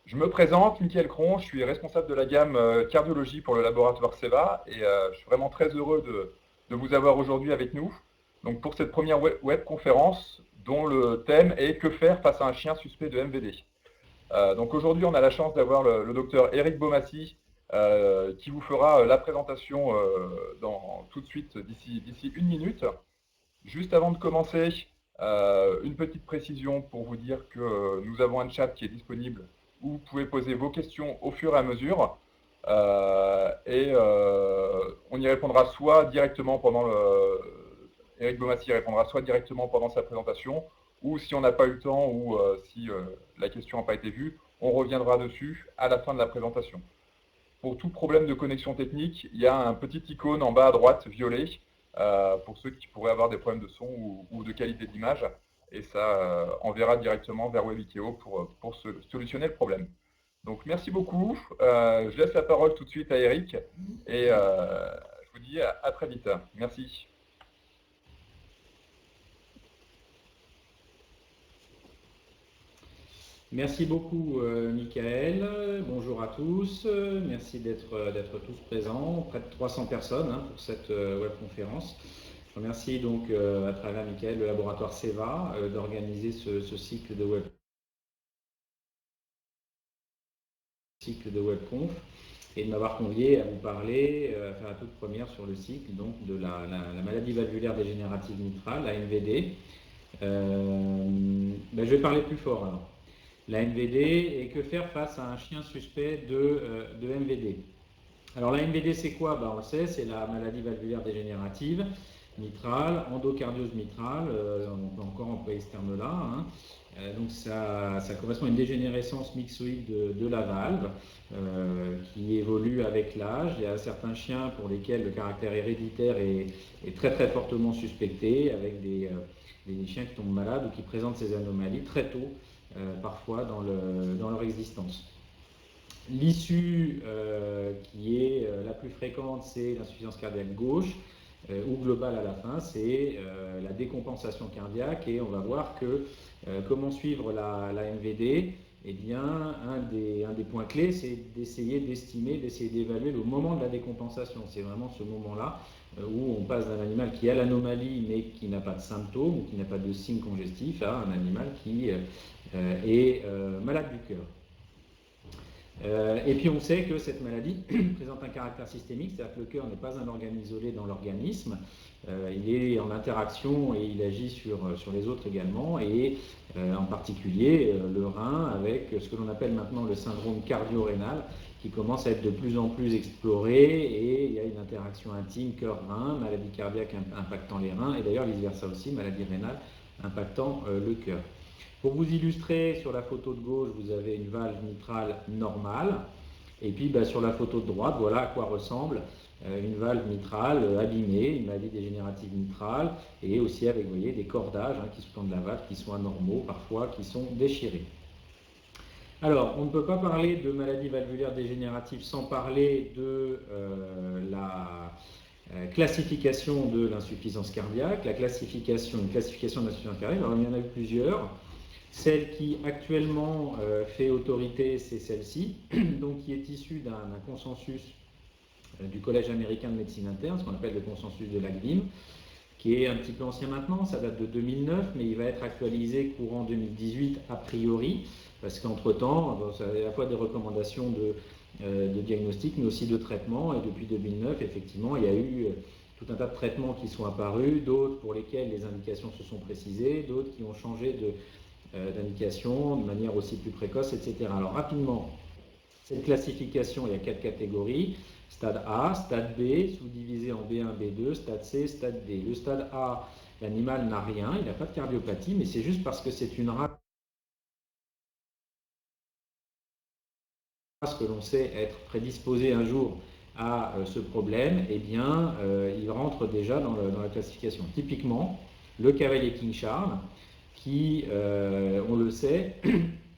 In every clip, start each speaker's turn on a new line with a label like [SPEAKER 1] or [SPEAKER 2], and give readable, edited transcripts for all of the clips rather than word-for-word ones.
[SPEAKER 1] Je me présente, Mickaël Cron, je suis responsable de la gamme cardiologie pour le laboratoire CEVA et je suis vraiment très heureux de vous avoir aujourd'hui avec nous. Donc pour cette première web conférence dont le thème est que faire face à un chien suspect de MVD. Donc aujourd'hui on a la chance d'avoir le docteur Eric Beaumassy qui vous fera la présentation tout de suite d'ici une minute. Juste avant de commencer, une petite précision pour vous dire que nous avons un chat qui est disponible où vous pouvez poser vos questions au fur et à mesure. On y répondra soit directement pendant Eric Beaumassy répondra soit directement pendant sa présentation, ou si on n'a pas eu le temps, ou si la question n'a pas été vue, on reviendra dessus à la fin de la présentation. Pour tout problème de connexion technique, il y a un petit icône en bas à droite, violet, pour ceux qui pourraient avoir des problèmes de son ou de qualité d'image. Et ça enverra directement vers Webikeo pour solutionner le problème. Donc merci beaucoup. Je laisse la parole tout de suite à Eric. Et je vous dis à très vite. Merci.
[SPEAKER 2] Merci beaucoup, Mickaël. Bonjour à tous. Merci d'être tous présents, près de 300 personnes pour cette webconférence. Je remercie donc à travers Mickaël le laboratoire CEVA d'organiser ce cycle de webconf et de m'avoir convié à vous parler, à faire la toute première sur le cycle donc, de la maladie valvulaire dégénérative mitrale, la MVD. Je vais parler plus fort alors. La MVD et que faire face à un chien suspect de MVD. Alors la MVD c'est quoi? On le sait, c'est la maladie valvulaire dégénérative mitrale, endocardiose mitrale, on peut encore employer ce terme-là. Donc ça correspond à une dégénérescence myxoïde de la valve qui évolue avec l'âge. Il y a certains chiens pour lesquels le caractère héréditaire est très très fortement suspecté, avec des chiens qui tombent malades ou qui présentent ces anomalies très tôt, parfois dans leur existence. L'issue qui est la plus fréquente, c'est l'insuffisance cardiaque gauche, ou globale à la fin, c'est la décompensation cardiaque, et on va voir que comment suivre la MVD. Eh bien, un des points clés, c'est d'essayer d'évaluer le moment de la décompensation. C'est vraiment ce moment-là où on passe d'un animal qui a l'anomalie mais qui n'a pas de symptômes ou qui n'a pas de signes congestifs à un animal qui est malade du cœur. Et puis on sait que cette maladie présente un caractère systémique, c'est-à-dire que le cœur n'est pas un organe isolé dans l'organisme, il est en interaction et il agit sur les autres également, et en particulier le rein avec ce que l'on appelle maintenant le syndrome cardio-rénal, qui commence à être de plus en plus exploré, et il y a une interaction intime cœur-rein, maladie cardiaque impactant les reins, et d'ailleurs vice-versa aussi, maladie rénale impactant le cœur. Pour vous illustrer, sur la photo de gauche, vous avez une valve mitrale normale. Et puis sur la photo de droite, voilà à quoi ressemble une valve mitrale abîmée, une maladie dégénérative mitrale, et aussi avec, vous voyez, des cordages qui sous-tendent la valve, qui sont anormaux, parfois qui sont déchirés. Alors, on ne peut pas parler de maladie valvulaire dégénérative sans parler de la classification de l'insuffisance cardiaque. Une classification de l'insuffisance cardiaque, alors il y en a eu plusieurs. Celle qui actuellement fait autorité, c'est celle-ci, donc qui est issue d'un consensus du Collège américain de médecine interne, ce qu'on appelle le consensus de l'ACVIM, qui est un petit peu ancien maintenant, ça date de 2009, mais il va être actualisé courant 2018 a priori, parce qu'entre-temps, ça a à la fois des recommandations de diagnostic, mais aussi de traitement, et depuis 2009, effectivement, il y a eu tout un tas de traitements qui sont apparus, d'autres pour lesquels les indications se sont précisées, d'autres qui ont changé d'indication de manière aussi plus précoce, etc. Alors rapidement, cette classification, il y a 4 catégories: stade A, stade B, sous-divisé en B1, B2, stade C, stade D. Le stade A, l'animal n'a rien, il n'a pas de cardiopathie, mais c'est juste parce que c'est une race que l'on sait être prédisposée un jour à ce problème, eh bien, il rentre déjà dans la classification. Typiquement, le cavalier King Charles, qui, on le sait,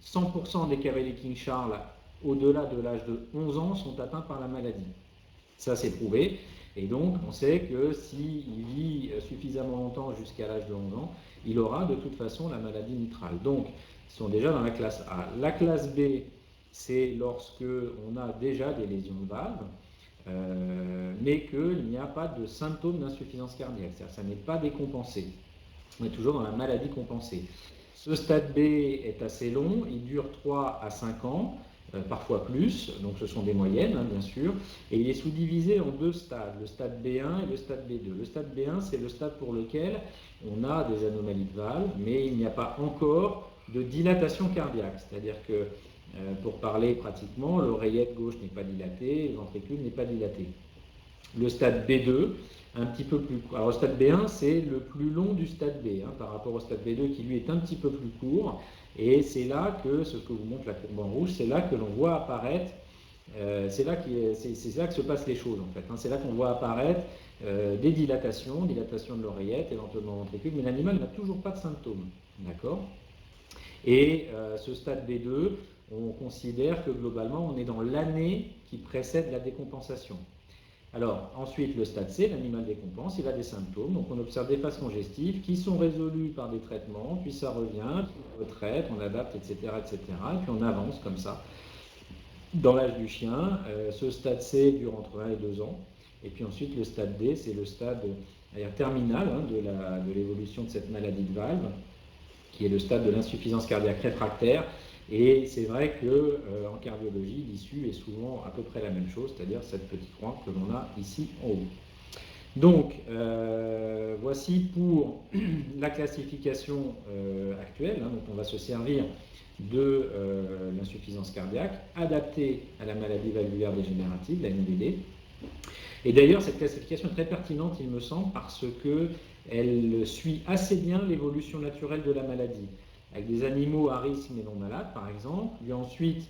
[SPEAKER 2] 100% des cavaliers King Charles au-delà de l'âge de 11 ans sont atteints par la maladie. Ça, c'est prouvé. Et donc, on sait que s'il vit suffisamment longtemps jusqu'à l'âge de 11 ans, il aura de toute façon la maladie mitrale. Donc, ils sont déjà dans la classe A. La classe B, c'est lorsque on a déjà des lésions de valve, mais qu'il n'y a pas de symptômes d'insuffisance cardiaque, c'est-à-dire que ça n'est pas décompensé. On est toujours dans la maladie compensée. Ce stade B est assez long, il dure 3 à 5 ans, parfois plus, donc ce sont des moyennes bien sûr, et il est sous-divisé en 2 stades, le stade B1 et le stade B2. Le stade B1, c'est le stade pour lequel on a des anomalies de valve, mais il n'y a pas encore de dilatation cardiaque, c'est-à-dire que, pour parler pratiquement, l'oreillette gauche n'est pas dilatée, le ventricule n'est pas dilaté. Le stade B2, un petit peu plus court. Alors le stade B1, c'est le plus long du stade B, par rapport au stade B2 qui lui est un petit peu plus court. Et c'est là que, ce que vous montre la courbe en rouge, c'est là que l'on voit apparaître, c'est là que se passent les choses en fait. C'est là qu'on voit apparaître des dilatations de l'oreillette, éventuellement ventricule, mais l'animal n'a toujours pas de symptômes. D'accord ? Et ce stade B2, on considère que globalement, on est dans l'année qui précède la décompensation. Alors, ensuite, le stade C, l'animal décompense, il a des symptômes, donc on observe des phases congestives qui sont résolues par des traitements, puis ça revient, puis on retraite, on adapte, etc., etc., et puis on avance comme ça. Dans l'âge du chien, ce stade C dure entre 1 et 2 ans, et puis ensuite le stade D, c'est le stade terminal de l'évolution de cette maladie de valve, qui est le stade de l'insuffisance cardiaque réfractaire. Et c'est vrai qu'en cardiologie, l'issue est souvent à peu près la même chose, c'est-à-dire cette petite croix que l'on a ici en haut. Donc, voici pour la classification actuelle, dont on va se servir de l'insuffisance cardiaque, adaptée à la maladie valvulaire dégénérative, la NVD. Et d'ailleurs, cette classification est très pertinente, il me semble, parce qu'elle suit assez bien l'évolution naturelle de la maladie. Avec des animaux à risque mais non malades, par exemple. Puis ensuite,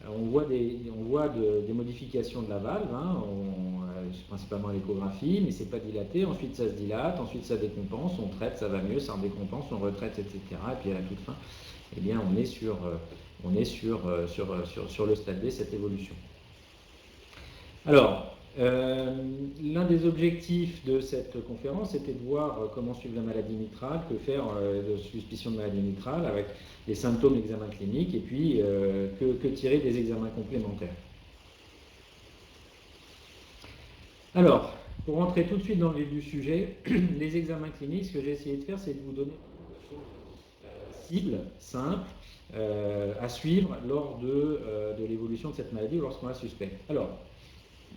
[SPEAKER 2] on voit des modifications de la valve, principalement à l'échographie, mais ce n'est pas dilaté. Ensuite, ça se dilate, ensuite ça décompense, on traite, ça va mieux, ça redécompense, on retraite, etc. Et puis à la toute fin, eh bien, on est sur le stade B, cette évolution. Alors, l'un des objectifs de cette conférence était de voir comment suivre la maladie mitrale, que faire de suspicion de maladie mitrale avec les symptômes d'examen clinique et puis que tirer des examens complémentaires. Alors, pour rentrer tout de suite dans le vif du sujet, les examens cliniques, ce que j'ai essayé de faire, c'est de vous donner des cibles simples à suivre lors de l'évolution de cette maladie ou lorsqu'on la suspecte. Alors,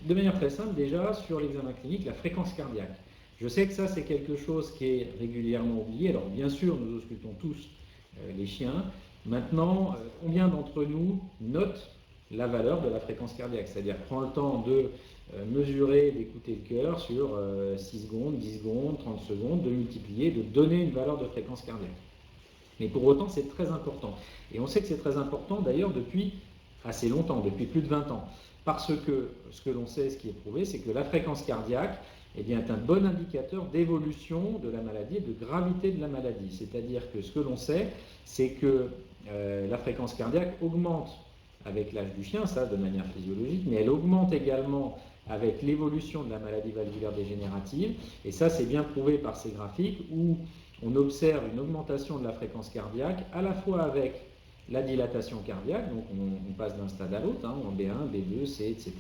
[SPEAKER 2] de manière très simple, déjà, sur l'examen clinique, la fréquence cardiaque. Je sais que ça, c'est quelque chose qui est régulièrement oublié. Alors, bien sûr, nous auscultons tous les chiens. Maintenant, combien d'entre nous notent la valeur de la fréquence cardiaque? C'est-à-dire, prend le temps de mesurer, d'écouter le cœur sur 6 secondes, 10 secondes, 30 secondes, de multiplier, de donner une valeur de fréquence cardiaque. Mais pour autant, c'est très important. Et on sait que c'est très important, d'ailleurs, depuis assez longtemps, depuis plus de 20 ans. Parce que ce que l'on sait, ce qui est prouvé, c'est que la fréquence cardiaque est un bon indicateur d'évolution de la maladie et de gravité de la maladie. C'est-à-dire que ce que l'on sait, c'est que la fréquence cardiaque augmente avec l'âge du chien, ça de manière physiologique, mais elle augmente également avec l'évolution de la maladie valvulaire dégénérative. Et ça, c'est bien prouvé par ces graphiques où on observe une augmentation de la fréquence cardiaque à la fois avec la dilatation cardiaque, donc on passe d'un stade à l'autre, en B1, B2, C, etc.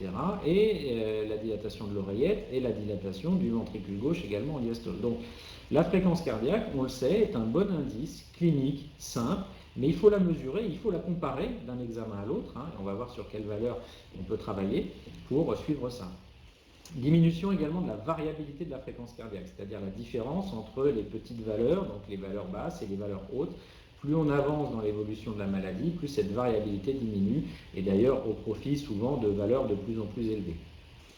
[SPEAKER 2] Et la dilatation de l'oreillette et la dilatation du ventricule gauche également en diastole. Donc la fréquence cardiaque, on le sait, est un bon indice clinique, simple, mais il faut la mesurer, il faut la comparer d'un examen à l'autre. On va voir sur quelle valeur on peut travailler pour suivre ça. Diminution également de la variabilité de la fréquence cardiaque, c'est-à-dire la différence entre les petites valeurs, donc les valeurs basses et les valeurs hautes. Plus on avance dans l'évolution de la maladie, plus cette variabilité diminue, et d'ailleurs au profit souvent de valeurs de plus en plus élevées.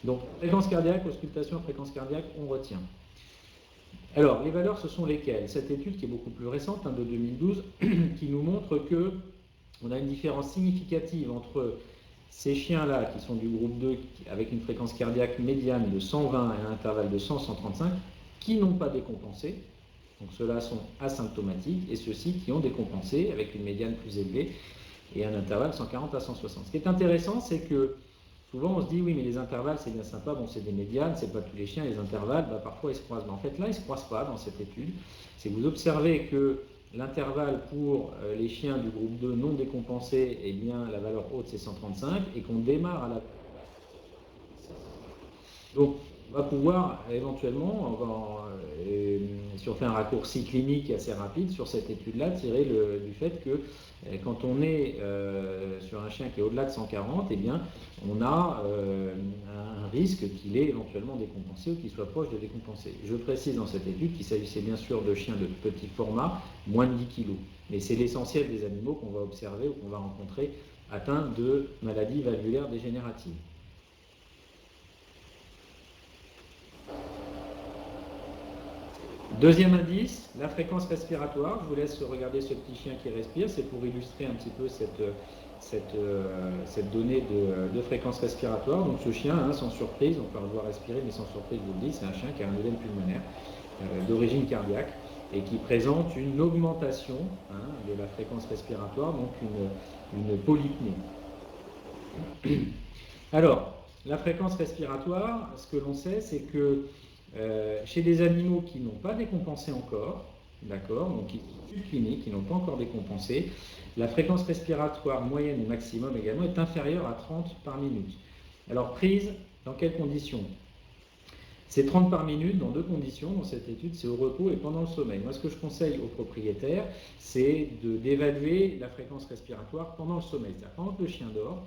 [SPEAKER 2] Donc, fréquence cardiaque, auscultation, fréquence cardiaque, on retient. Alors, les valeurs, ce sont lesquelles? Cette étude qui est beaucoup plus récente, de 2012, qui nous montre qu'on a une différence significative entre ces chiens-là, qui sont du groupe 2, avec une fréquence cardiaque médiane de 120 et un intervalle de 100-135, qui n'ont pas décompensé. Donc ceux-là sont asymptomatiques, et ceux-ci qui ont décompensé avec une médiane plus élevée et un intervalle 140 à 160. Ce qui est intéressant, c'est que souvent on se dit oui, mais les intervalles c'est bien sympa, bon c'est des médianes, c'est pas tous les chiens, les intervalles, parfois ils se croisent. Mais en fait là, ils ne se croisent pas dans cette étude. C'est que vous observez que l'intervalle pour les chiens du groupe 2 non décompensés, eh bien, la valeur haute, c'est 135, et qu'on démarre à la... Donc, on va pouvoir éventuellement, si on fait un raccourci clinique assez rapide sur cette étude-là, tirer du fait que quand on est sur un chien qui est au-delà de 140, eh bien, on a un risque qu'il est éventuellement décompensé ou qu'il soit proche de décompensé. Je précise dans cette étude qu'il s'agissait bien sûr de chiens de petit format, moins de 10 kg. Mais c'est l'essentiel des animaux qu'on va observer ou qu'on va rencontrer atteints de maladies valvulaires dégénératives. Deuxième indice, la fréquence respiratoire. Je vous laisse regarder ce petit chien qui respire. C'est pour illustrer un petit peu cette donnée de fréquence respiratoire. Donc ce chien, sans surprise, on peut le voir respirer, mais sans surprise, je vous le dis, c'est un chien qui a un œdème pulmonaire d'origine cardiaque et qui présente une augmentation de la fréquence respiratoire, donc une polypnée. Alors, la fréquence respiratoire, ce que l'on sait, c'est que chez des animaux qui n'ont pas décompensé encore, d'accord, donc qui sont subcliniques, qui n'ont pas encore décompensé, la fréquence respiratoire moyenne et maximum également est inférieure à 30 par minute. Alors prise dans quelles conditions? C'est 30 par minute dans deux conditions dans cette étude, c'est au repos et pendant le sommeil. Moi, ce que je conseille aux propriétaires, c'est d'évaluer la fréquence respiratoire pendant le sommeil. C'est-à-dire pendant que le chien dort,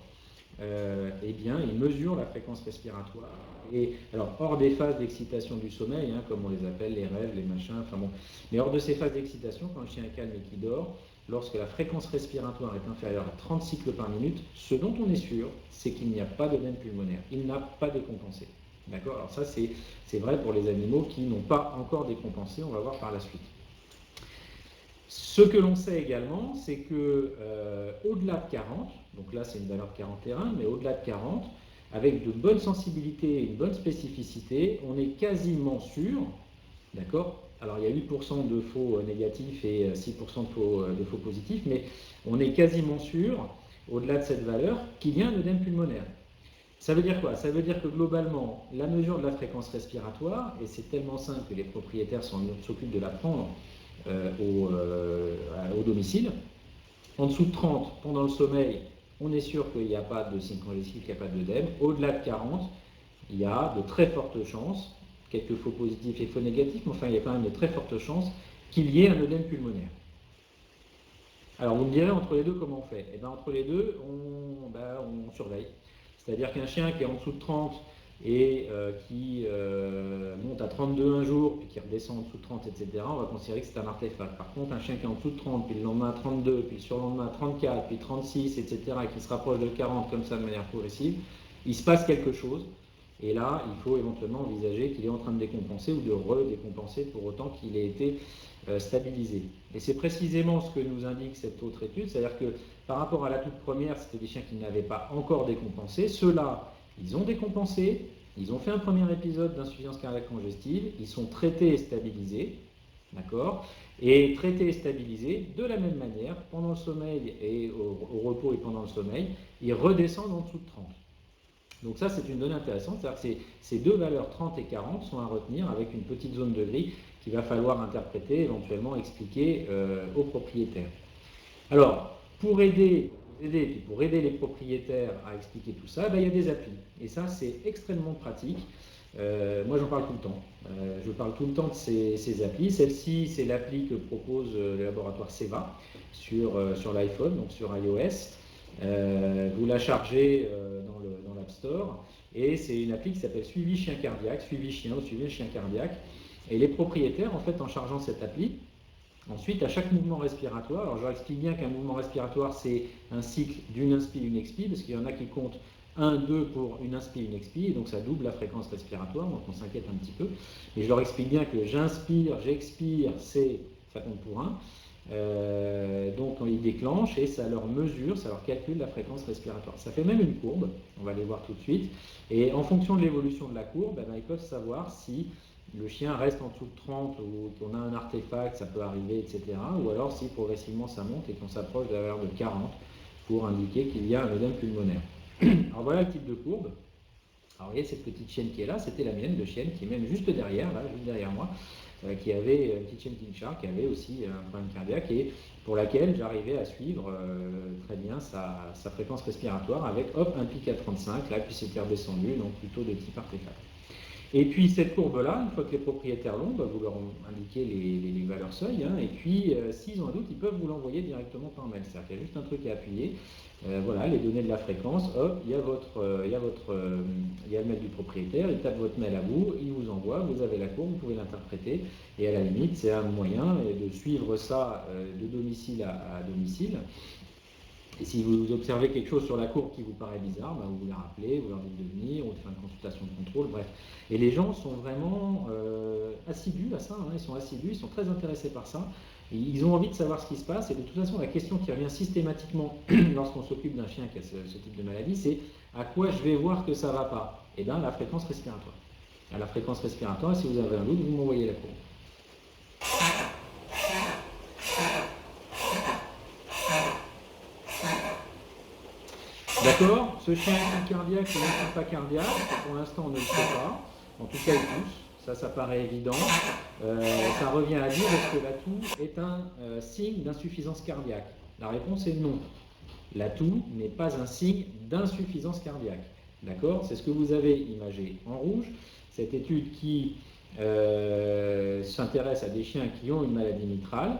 [SPEAKER 2] eh bien, il mesure la fréquence respiratoire. Et alors, hors des phases d'excitation du sommeil, comme on les appelle, les rêves, les machins, enfin bon, mais hors de ces phases d'excitation, quand le chien est calme et qu'il dort, lorsque la fréquence respiratoire est inférieure à 30 cycles par minute, ce dont on est sûr, c'est qu'il n'y a pas d'œdème pulmonaire, il n'a pas décompensé. D'accord? Alors ça, c'est vrai pour les animaux qui n'ont pas encore décompensé, on va voir par la suite. Ce que l'on sait également, c'est que au-delà de 40, donc là c'est une valeur de 41, mais au-delà de 40, avec de bonnes sensibilités et une bonne spécificité, on est quasiment sûr, d'accord? Alors il y a 8% de faux négatifs et 6% de faux positifs, mais on est quasiment sûr, au-delà de cette valeur, qu'il y a un œdème pulmonaire. Ça veut dire quoi? Ça veut dire que globalement, la mesure de la fréquence respiratoire, et c'est tellement simple que les propriétaires s'occupent de la prendre au domicile, en dessous de 30, pendant le sommeil, on est sûr qu'il n'y a pas de signe congestif, qu'il n'y a pas d'œdème. Au-delà de 40, il y a de très fortes chances, quelques faux positifs et faux négatifs, mais enfin il y a quand même de très fortes chances qu'il y ait un œdème pulmonaire. Alors vous me direz, entre les deux, comment on fait? Eh bien entre les deux, on surveille. C'est-à-dire qu'un chien qui est en dessous de 30 et qui monte à 32 un jour, puis qui redescend en dessous de 30, etc., on va considérer que c'est un artefact. Par contre, un chien qui est en dessous de 30, puis le lendemain à 32, puis le surlendemain à 34, puis 36, etc., et qui se rapproche de 40 comme ça de manière progressive, il se passe quelque chose. Et là, il faut éventuellement envisager qu'il est en train de décompenser ou de redécompenser pour autant qu'il ait été stabilisé. Et c'est précisément ce que nous indique cette autre étude, c'est-à-dire que par rapport à la toute première, c'était des chiens qui n'avaient pas encore décompensé. Ceux-là, ils ont décompensé, ils ont fait un premier épisode d'insuffisance cardiaque congestive, ils sont traités et stabilisés, d'accord? Et traités et stabilisés de la même manière, pendant le sommeil et au repos et pendant le sommeil, ils redescendent en dessous de 30. Donc ça, c'est une donnée intéressante, c'est-à-dire que ces deux valeurs 30 et 40 sont à retenir avec une petite zone de gris qu'il va falloir interpréter, éventuellement expliquer aux propriétaires. Alors, pour aider les propriétaires à expliquer tout ça, il y a des applis. Et ça, c'est extrêmement pratique. Moi, j'en parle tout le temps. Je parle tout le temps de ces applis. Celle-ci, c'est l'appli que propose le laboratoire Seva sur l'iPhone, donc sur iOS. Vous la chargez dans l'App Store. Et c'est une appli qui s'appelle Suivi Chien Cardiaque, Suivi Chien ou Suivi Chien Cardiaque. Et les propriétaires, en fait, en chargeant cette appli, ensuite, à chaque mouvement respiratoire, alors je leur explique bien qu'un mouvement respiratoire, c'est un cycle d'une inspi, une expi, parce qu'il y en a qui comptent 1, 2 pour une inspi, une expi, et donc ça double la fréquence respiratoire, donc on s'inquiète un petit peu. Et je leur explique bien que j'inspire, j'expire, ça compte pour 1. Donc ils déclenchent et ça leur mesure, ça leur calcule la fréquence respiratoire. Ça fait même une courbe, on va les voir tout de suite. Et en fonction de l'évolution de la courbe, ils peuvent savoir si le chien reste en dessous de 30 ou qu'on a un artefact, ça peut arriver, etc. Ou alors si progressivement ça monte et qu'on s'approche de la valeur de 40 pour indiquer qu'il y a un œdème pulmonaire. Alors voilà le type de courbe. Alors, vous voyez cette petite chienne qui est là, c'était la mienne de chienne qui est même juste derrière, là, juste derrière moi, qui avait une petite chienne Kinshar, qui avait aussi un problème cardiaque et pour laquelle j'arrivais à suivre très bien sa fréquence respiratoire avec hop un pic à 35, là, puis c'était redescendu, donc plutôt de type artefact. Et puis cette courbe-là, une fois que les propriétaires l'ont, vous leur indiquez les valeurs seuil, et puis s'ils ont un doute, ils peuvent vous l'envoyer directement par mail. C'est-à-dire qu'il y a juste un truc à appuyer, voilà, les données de la fréquence, hop, il y a le mail du propriétaire, il tape votre mail à vous, il vous envoie, vous avez la courbe, vous pouvez l'interpréter, et à la limite, c'est un moyen de suivre ça de domicile à domicile. Et si vous observez quelque chose sur la courbe qui vous paraît bizarre, vous la rappelez, vous leur dites de venir, on fait une consultation de contrôle, bref. Et les gens sont vraiment assidus à ça, ils sont assidus, ils sont très intéressés par ça. Et ils ont envie de savoir ce qui se passe. Et de toute façon, la question qui revient systématiquement lorsqu'on s'occupe d'un chien qui a ce type de maladie, c'est à quoi je vais voir que ça ne va pas? Eh bien, la fréquence respiratoire. À la fréquence respiratoire, si vous avez un doute, vous m'envoyez la courbe. D'accord? Ce chien est cardiaque ou n'est pas cardiaque? Pour l'instant, on ne le sait pas. En tout cas, il tousse. Ça paraît évident. Ça revient à dire est-ce que la toux est un signe d'insuffisance cardiaque? La réponse est non. La toux n'est pas un signe d'insuffisance cardiaque. D'accord? C'est ce que vous avez imagé en rouge. Cette étude qui s'intéresse à des chiens qui ont une maladie mitrale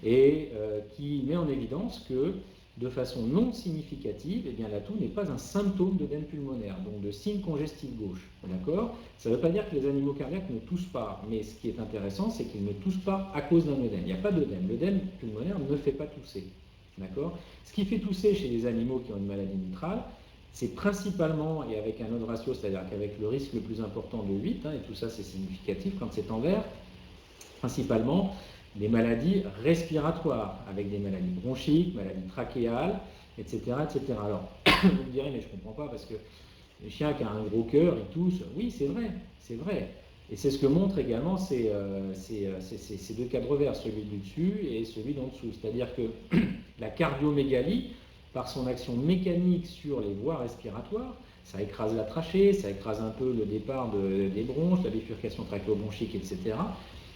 [SPEAKER 2] et qui met en évidence que de façon non significative, eh bien, la toux n'est pas un symptôme d'œdème pulmonaire, donc de signe congestif gauche. D'accord? Ça ne veut pas dire que les animaux cardiaques ne toussent pas, mais ce qui est intéressant, c'est qu'ils ne toussent pas à cause d'un œdème. Il n'y a pas d'œdème. L'œdème pulmonaire ne fait pas tousser. D'accord? Ce qui fait tousser chez les animaux qui ont une maladie mitrale, c'est principalement, et avec un autre ratio, c'est-à-dire qu'avec le risque le plus important de 8, et tout ça c'est significatif quand c'est en vert, principalement des maladies respiratoires, avec des maladies bronchiques, maladies trachéales, etc. etc. Alors, vous me direz, mais je ne comprends pas, parce que le chien qui a un gros cœur, il tousse. Oui, c'est vrai, c'est vrai. Et c'est ce que montrent également ces deux cadres verts, celui du dessus et celui d'en dessous. C'est-à-dire que la cardiomégalie, par son action mécanique sur les voies respiratoires, ça écrase la trachée, ça écrase un peu le départ des bronches, la bifurcation trachéobronchique, etc.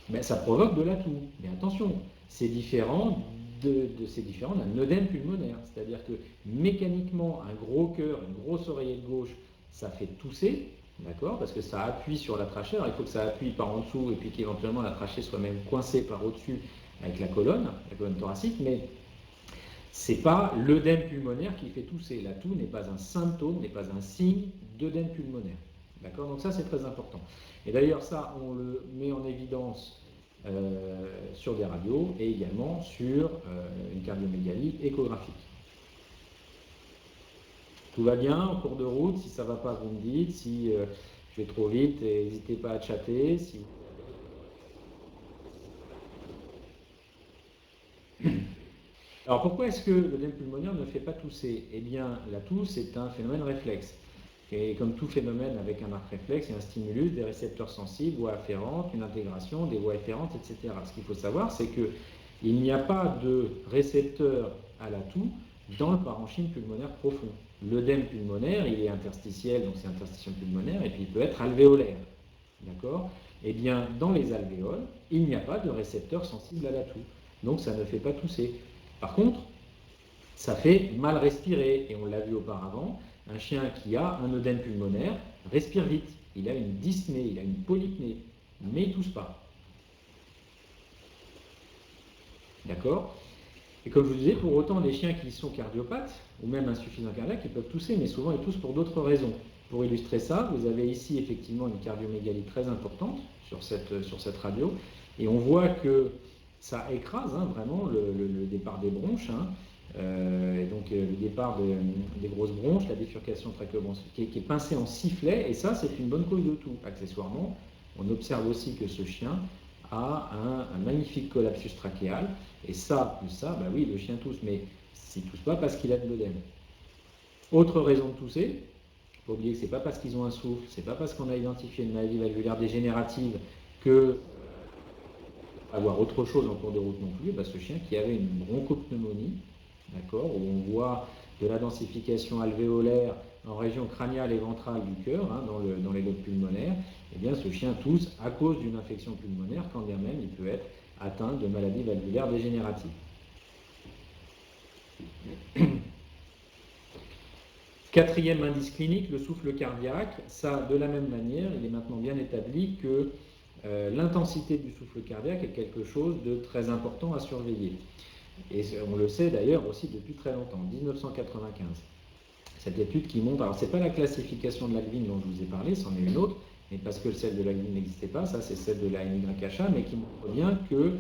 [SPEAKER 2] Mais ça provoque de la toux. Mais attention, c'est différent d'un œdème pulmonaire. C'est-à-dire que mécaniquement, un gros cœur, une grosse oreillette gauche, ça fait tousser, d'accord? Parce que ça appuie sur la trachée. Alors il faut que ça appuie par en dessous et puis qu'éventuellement la trachée soit même coincée par au-dessus avec la colonne thoracique, mais ce n'est pas l'œdème pulmonaire qui fait tousser. La toux n'est pas un symptôme, n'est pas un signe d'œdème pulmonaire. D'accord? Donc ça, c'est très important. Et d'ailleurs, ça, on le met en évidence sur des radios et également sur une cardiomégalie échographique. Tout va bien en cours de route. Si ça ne va pas, vous me dites. Si je vais trop vite, n'hésitez pas à chatter. Si Alors pourquoi est-ce que l'œdème pulmonaire ne fait pas tousser? Eh bien, la toux, c'est un phénomène réflexe. Et comme tout phénomène avec un arc réflexe, il y a un stimulus, des récepteurs sensibles, voies afférentes, une intégration, des voies efférentes, etc. Ce qu'il faut savoir, c'est qu'il n'y a pas de récepteur à la toux dans le parenchyme pulmonaire profond. L'œdème pulmonaire, il est interstitiel, donc c'est interstitium pulmonaire, et puis il peut être alvéolaire. D'accord? Eh bien, dans les alvéoles, il n'y a pas de récepteur sensible à la toux. Donc ça ne fait pas tousser. Par contre, ça fait mal respirer, et on l'a vu auparavant, un chien qui a un œdème pulmonaire respire vite, il a une dyspnée, il a une polypnée, mais il ne tousse pas. D'accord? Et comme je vous disais, pour autant, les chiens qui sont cardiopathes, ou même insuffisants cardiaques, ils peuvent tousser, mais souvent ils toussent pour d'autres raisons. Pour illustrer ça, vous avez ici effectivement une cardiomégalie très importante sur cette radio, et on voit que ça écrase vraiment le départ des bronches, et donc le départ des grosses bronches, la bifurcation trachéobronchique qui est pincée en sifflet, et ça c'est une bonne cause de toux. Accessoirement, on observe aussi que ce chien a un magnifique collapsus trachéal, et ça, plus ça, oui, le chien tousse, mais il ne tousse pas parce qu'il a de l'œdème. Autre raison de tousser, il ne faut oublier que ce n'est pas parce qu'ils ont un souffle, ce n'est pas parce qu'on a identifié une maladie valvulaire dégénérative que avoir autre chose en cours de route non plus. Ce chien qui avait une bronchopneumonie, d'accord, où on voit de la densification alvéolaire en région crâniale et ventrale du cœur, hein, dans les lobes pulmonaires, eh bien ce chien tousse à cause d'une infection pulmonaire, quand bien même il peut être atteint de maladie valvulaire dégénérative. Quatrième indice clinique, le souffle cardiaque. Ça, de la même manière, il est maintenant bien établi que l'intensité du souffle cardiaque est quelque chose de très important à surveiller. Et on le sait d'ailleurs aussi depuis très longtemps, 1995. Cette étude qui montre, alors ce n'est pas la classification de l'AGVIN dont je vous ai parlé, c'en est une autre, mais parce que celle de l'AGVIN n'existait pas, ça c'est celle de la NYHA, mais qui montre bien que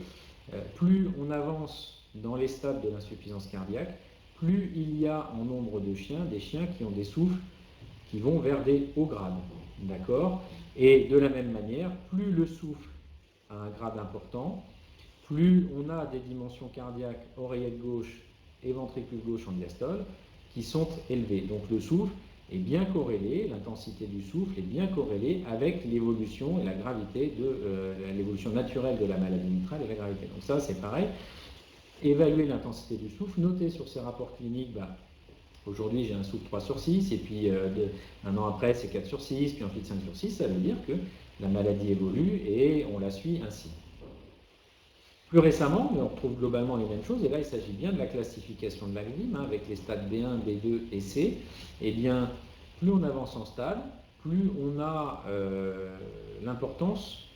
[SPEAKER 2] plus on avance dans les stades de l'insuffisance cardiaque, plus il y a en nombre de chiens, des chiens qui ont des souffles qui vont vers des hauts grades. D'accord ? Et de la même manière, plus le souffle a un grade important, plus on a des dimensions cardiaques oreillette gauche et ventricule gauche en diastole qui sont élevées. Donc le souffle est bien corrélé, l'intensité du souffle est bien corrélée avec l'évolution et la gravité de l'évolution naturelle de la maladie mitrale et la gravité. Donc ça c'est pareil. Évaluer l'intensité du souffle, noter sur ces rapports cliniques, aujourd'hui j'ai un souffle 3 sur 6, et puis un an après c'est 4 sur 6, puis ensuite 5 sur 6, ça veut dire que la maladie évolue et on la suit ainsi. Plus récemment, on retrouve globalement les mêmes choses, et là il s'agit bien de la classification de l'AGVIM, avec les stades B1, B2 et C. Eh bien, plus on avance en stade, plus on a l'importance,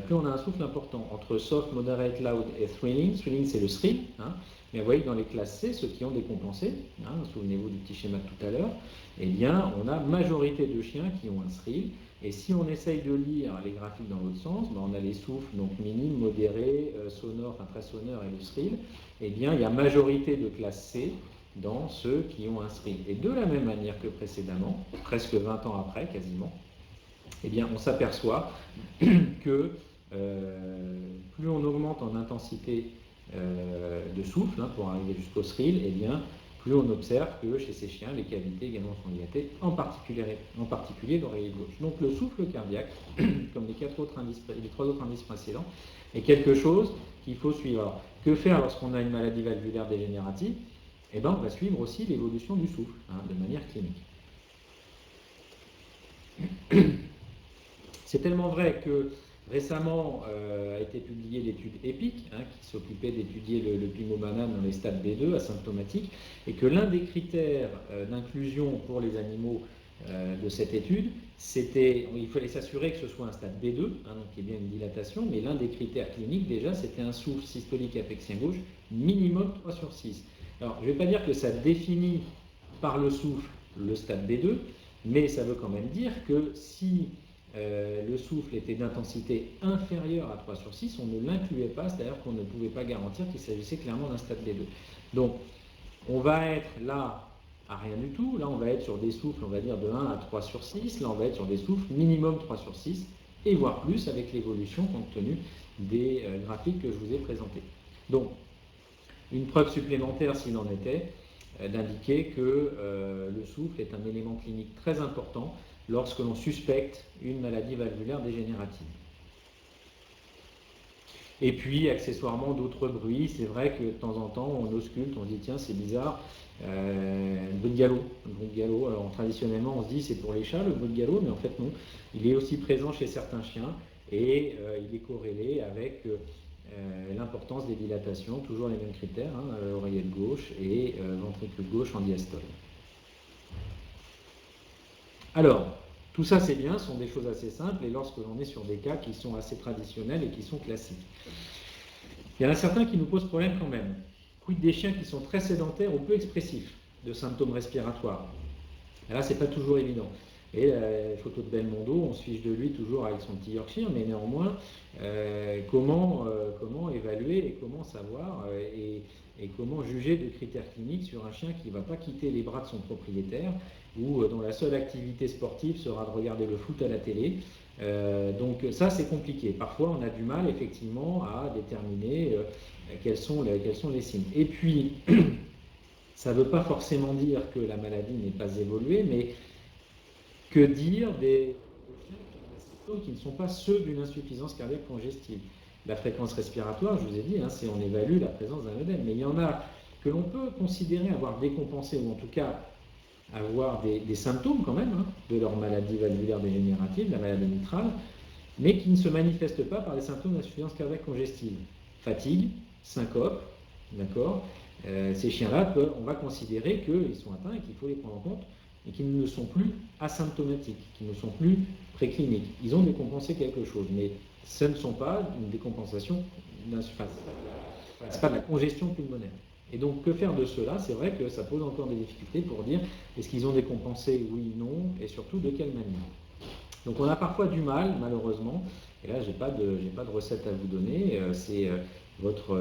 [SPEAKER 2] plus on a un souffle important entre soft, moderate, loud et thrilling. Thrilling c'est le thrill, hein. Mais vous voyez que dans les classes C, ceux qui ont décompensé, hein, souvenez-vous du petit schéma de tout à l'heure, eh bien on a majorité de chiens qui ont un thrill. Et si on essaye de lire les graphiques dans l'autre sens, on a les souffles donc minimes, modérés, sonores, enfin très sonores et le thrill. Eh bien il y a majorité de classe C dans ceux qui ont un thrill. Et de la même manière que précédemment, presque 20 ans après quasiment, eh bien, on s'aperçoit que plus on augmente en intensité de souffle pour arriver jusqu'au thrill, eh bien, plus on observe que chez ces chiens, les cavités également sont dilatées, en particulier l'oreiller gauche. Donc le souffle cardiaque, comme les trois autres indices précédents, est quelque chose qu'il faut suivre. Alors, que faire lorsqu'on a une maladie valvulaire dégénérative? Eh bien, on va suivre aussi l'évolution du souffle, de manière clinique. C'est tellement vrai que récemment a été publiée l'étude EPIC, qui s'occupait d'étudier le pimomanan dans les stades B2 asymptomatiques, et que l'un des critères d'inclusion pour les animaux de cette étude, il fallait s'assurer que ce soit un stade B2, donc il y ait bien une dilatation, mais l'un des critères cliniques déjà, c'était un souffle systolique apeksien gauche minimum 3 sur 6. Alors, je ne vais pas dire que ça définit par le souffle le stade B2, mais ça veut quand même dire que si le souffle était d'intensité inférieure à 3 sur 6, on ne l'incluait pas, c'est-à-dire qu'on ne pouvait pas garantir qu'il s'agissait clairement d'un stade B2. Donc, on va être là à rien du tout, là on va être sur des souffles, on va dire de 1 à 3 sur 6, là on va être sur des souffles minimum 3 sur 6, et voire plus avec l'évolution compte tenu des graphiques que je vous ai présentés. Donc, une preuve supplémentaire s'il en était, d'indiquer que le souffle est un élément clinique très important lorsque l'on suspecte une maladie valvulaire dégénérative. Et puis, accessoirement, d'autres bruits. C'est vrai que de temps en temps, on ausculte, on se dit, tiens, c'est bizarre, le bruit de galop. Le bruit de galop, alors traditionnellement, on se dit, c'est pour les chats, le bruit de galop, mais en fait, non. Il est aussi présent chez certains chiens, et il est corrélé avec l'importance des dilatations, toujours les mêmes critères, oreillette gauche et ventricule gauche en diastole. Alors, tout ça c'est bien, ce sont des choses assez simples, et lorsque l'on est sur des cas qui sont assez traditionnels et qui sont classiques. Il y en a certains qui nous posent problème quand même. Quid des chiens qui sont très sédentaires ou peu expressifs de symptômes respiratoires? Et là, c'est pas toujours évident. Et la photo de Belmondo, on se fiche de lui toujours avec son petit Yorkshire, mais néanmoins, comment évaluer et comment savoir et comment juger de critères cliniques sur un chien qui ne va pas quitter les bras de son propriétaire ou dont la seule activité sportive sera de regarder le foot à la télé. Donc ça, c'est compliqué. Parfois, on a du mal effectivement à déterminer quels sont les signes. Et puis, ça ne veut pas forcément dire que la maladie n'est pas évoluée, mais que dire des symptômes qui ne sont pas ceux d'une insuffisance cardiaque congestive? La fréquence respiratoire, je vous ai dit, c'est on évalue la présence d'un œdème, mais il y en a que l'on peut considérer avoir décompensé, ou en tout cas avoir des symptômes quand même de leur maladie valvulaire dégénérative, la maladie mitrale, mais qui ne se manifestent pas par des symptômes d'insuffisance cardiaque congestive. Fatigue, syncope, d'accord. Ces chiens-là, on va considérer qu'ils sont atteints et qu'il faut les prendre en compte et qu'ils ne sont plus asymptomatiques, qu'ils ne sont plus précliniques. Ils ont décompensé quelque chose, mais ce ne sont pas une décompensation d'insuffisance. Ce n'est pas de la congestion pulmonaire. Et donc, que faire de cela? C'est vrai que ça pose encore des difficultés pour dire est-ce qu'ils ont décompensé, oui, non, et surtout de quelle manière. Donc, on a parfois du mal, malheureusement, et là, je n'ai pas de recette à vous donner, c'est votre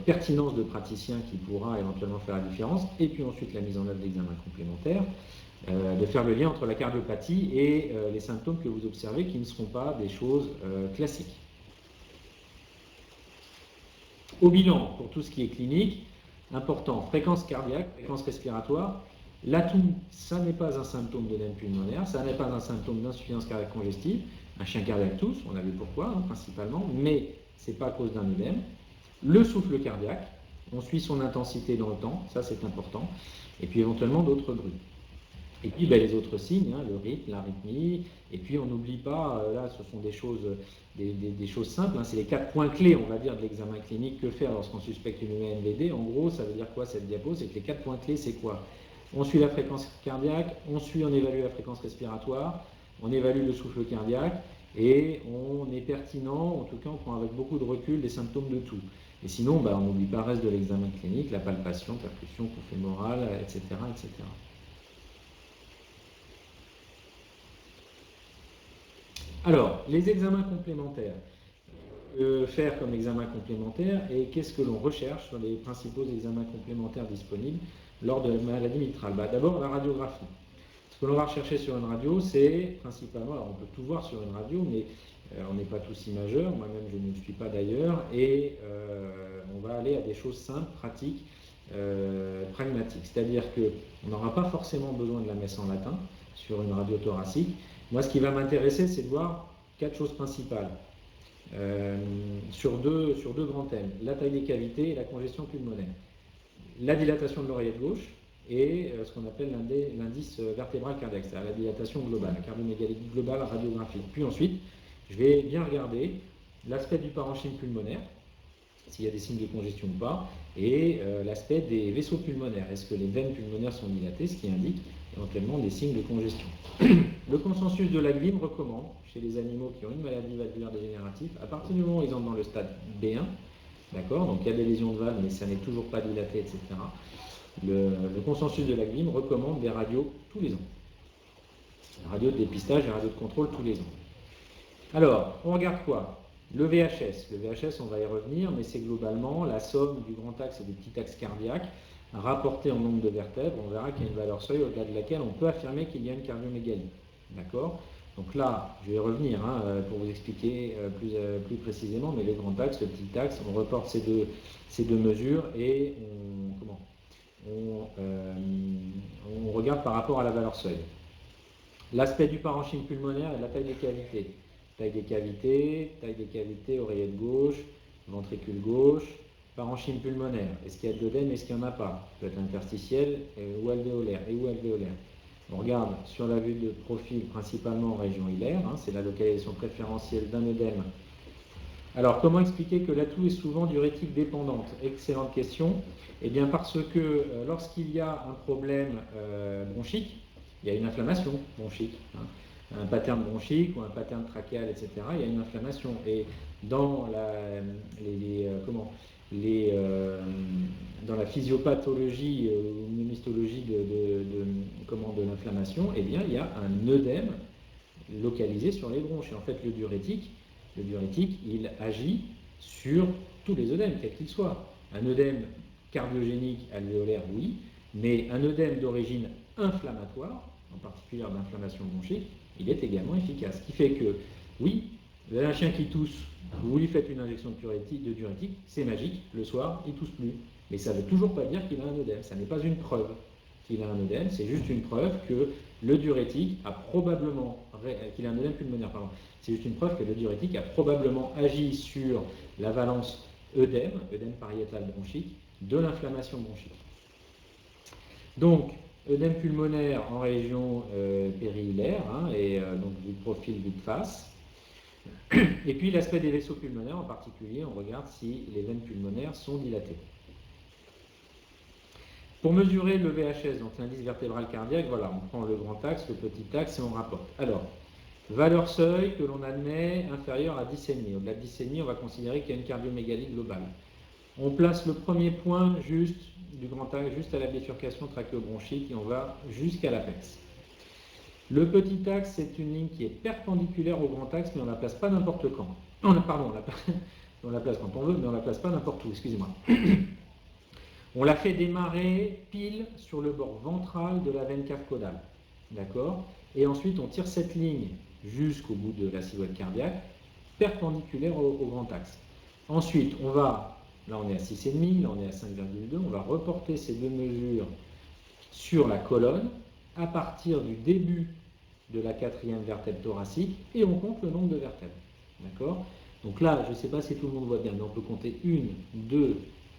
[SPEAKER 2] pertinence de praticien qui pourra éventuellement faire la différence, et puis ensuite la mise en œuvre d'examens complémentaires, de faire le lien entre la cardiopathie et les symptômes que vous observez qui ne seront pas des choses classiques. Au bilan, pour tout ce qui est clinique, important, fréquence cardiaque, fréquence respiratoire. L'atout, ça n'est pas un symptôme d'œdème pulmonaire, ça n'est pas un symptôme d'insuffisance cardiaque congestive. Un chien cardiaque tousse, on a vu pourquoi, principalement, mais ce n'est pas à cause d'un œdème. Le souffle cardiaque, on suit son intensité dans le temps, ça c'est important. Et puis éventuellement d'autres bruits. Et puis les autres signes, le rythme, l'arythmie, et puis on n'oublie pas, là ce sont des choses simples, c'est les 4 points clés, on va dire, de l'examen clinique. Que faire lorsqu'on suspecte une UMVD? En gros, ça veut dire quoi cette diapo? C'est que les 4 points clés, c'est quoi? On suit la fréquence cardiaque, on évalue la fréquence respiratoire, on évalue le souffle cardiaque, et on est pertinent, en tout cas on prend avec beaucoup de recul les symptômes de tout. Et sinon, on n'oublie pas le reste de l'examen clinique, la palpation, percussion, coup fémoral, etc., etc. Alors, les examens complémentaires. Faire comme examen complémentaire et qu'est-ce que l'on recherche sur les principaux examens complémentaires disponibles lors de la maladie mitrale? D'abord, la radiographie. Ce que l'on va rechercher sur une radio, c'est principalement, alors on peut tout voir sur une radio, mais on n'est pas tous imageurs, moi-même je ne le suis pas d'ailleurs, et on va aller à des choses simples, pratiques, pragmatiques. C'est-à-dire qu'on n'aura pas forcément besoin de la messe en latin sur une radio thoracique. Moi, ce qui va m'intéresser, c'est de voir 4 choses principales sur deux grands thèmes: la taille des cavités et la congestion pulmonaire, la dilatation de l'oreillette gauche et ce qu'on appelle l'indice vertébral cardiaque, c'est-à-dire la dilatation globale, la cardiomégalie globale radiographique. Puis ensuite, je vais bien regarder l'aspect du parenchyme pulmonaire, s'il y a des signes de congestion ou pas, et l'aspect des vaisseaux pulmonaires. Est-ce que les veines pulmonaires sont dilatées, ce qui indique éventuellement des signes de congestion. Le consensus de Laglim recommande, chez les animaux qui ont une maladie valvulaire dégénérative, à partir du moment où ils entrent dans le stade B1, d'accord, donc il y a des lésions de valve, mais ça n'est toujours pas dilaté, etc. Le consensus de Laglim recommande des radios tous les ans. Des radios de dépistage et des radios de contrôle tous les ans. Alors, on regarde quoi? Le VHS. Le VHS, on va y revenir, mais c'est globalement la somme du grand axe et du petit axe cardiaque rapporté en nombre de vertèbres. On verra qu'il y a une valeur seuil au-delà de laquelle on peut affirmer qu'il y a une cardiomégalie. D'accord? Donc là, je vais y revenir pour vous expliquer plus précisément, mais le grand axe, le petit axe, on reporte ces deux mesures et on regarde par rapport à la valeur seuil. L'aspect du parenchyme pulmonaire et la taille des cavités. Taille des cavités, oreillette gauche, ventricule gauche, parenchyme pulmonaire. Est-ce qu'il y a de l'œdème, est-ce qu'il n'y en a pas? Ça peut être interstitiel ou alvéolaire. On regarde sur la vue de profil principalement en région hilaire, c'est la localisation préférentielle d'un œdème. Alors, comment expliquer que l'atout est souvent diurétique dépendante? Excellente question. Eh bien, parce que lorsqu'il y a un problème bronchique, il y a une inflammation bronchique. Un pattern bronchique ou un pattern trachéal, etc., il y a une inflammation. Et dans dans la physiopathologie ou l'immunistologie de l'inflammation, eh bien, il y a un œdème localisé sur les bronches. Et en fait, le diurétique, il agit sur tous les œdèmes, quels qu'ils soient. Un œdème cardiogénique alvéolaire, oui, mais un œdème d'origine inflammatoire, en particulier d'inflammation bronchique, il est également efficace. Ce qui fait que, oui, vous avez un chien qui tousse, vous lui faites une injection de diurétique, c'est magique, le soir, il ne tousse plus. Mais ça ne veut toujours pas dire qu'il a un œdème, ça n'est pas une preuve qu'il a un œdème, c'est juste une preuve que le diurétique a probablement, qu'il a un œdème pulmonaire, pardon, c'est juste une preuve que le diurétique a probablement agi sur la valence œdème parietal bronchique, de l'inflammation bronchique. Donc, œdème pulmonaire en région périhilaire, hein, et donc du profil vue de face. Et puis l'aspect des vaisseaux pulmonaires, en particulier, on regarde si les veines pulmonaires sont dilatées. Pour mesurer le VHS, donc l'indice vertébral cardiaque, voilà, on prend le grand axe, le petit axe et on rapporte. Alors, valeur seuil que l'on admet inférieure à 10,5. Au-delà de 10,5, on va considérer qu'il y a une cardiomégalie globale. On place le premier point juste du grand axe, juste à la bifurcation trachéobronchique et on va jusqu'à l'apex. Le petit axe, c'est une ligne qui est perpendiculaire au grand axe, mais on ne la place pas n'importe quand. On la place quand on veut, mais on ne la place pas n'importe où, excusez-moi. On la fait démarrer pile sur le bord ventral de la veine cave caudale. D'accord? Et ensuite, on tire cette ligne jusqu'au bout de la silhouette cardiaque, perpendiculaire au grand axe. Ensuite, on va, là on est à 6,5, là on est à 5,2, on va reporter ces deux mesures sur la colonne à partir du début de la quatrième vertèbre thoracique et on compte le nombre de vertèbres. D'accord? Donc là, je ne sais pas si tout le monde voit bien, mais on peut compter 1, 2,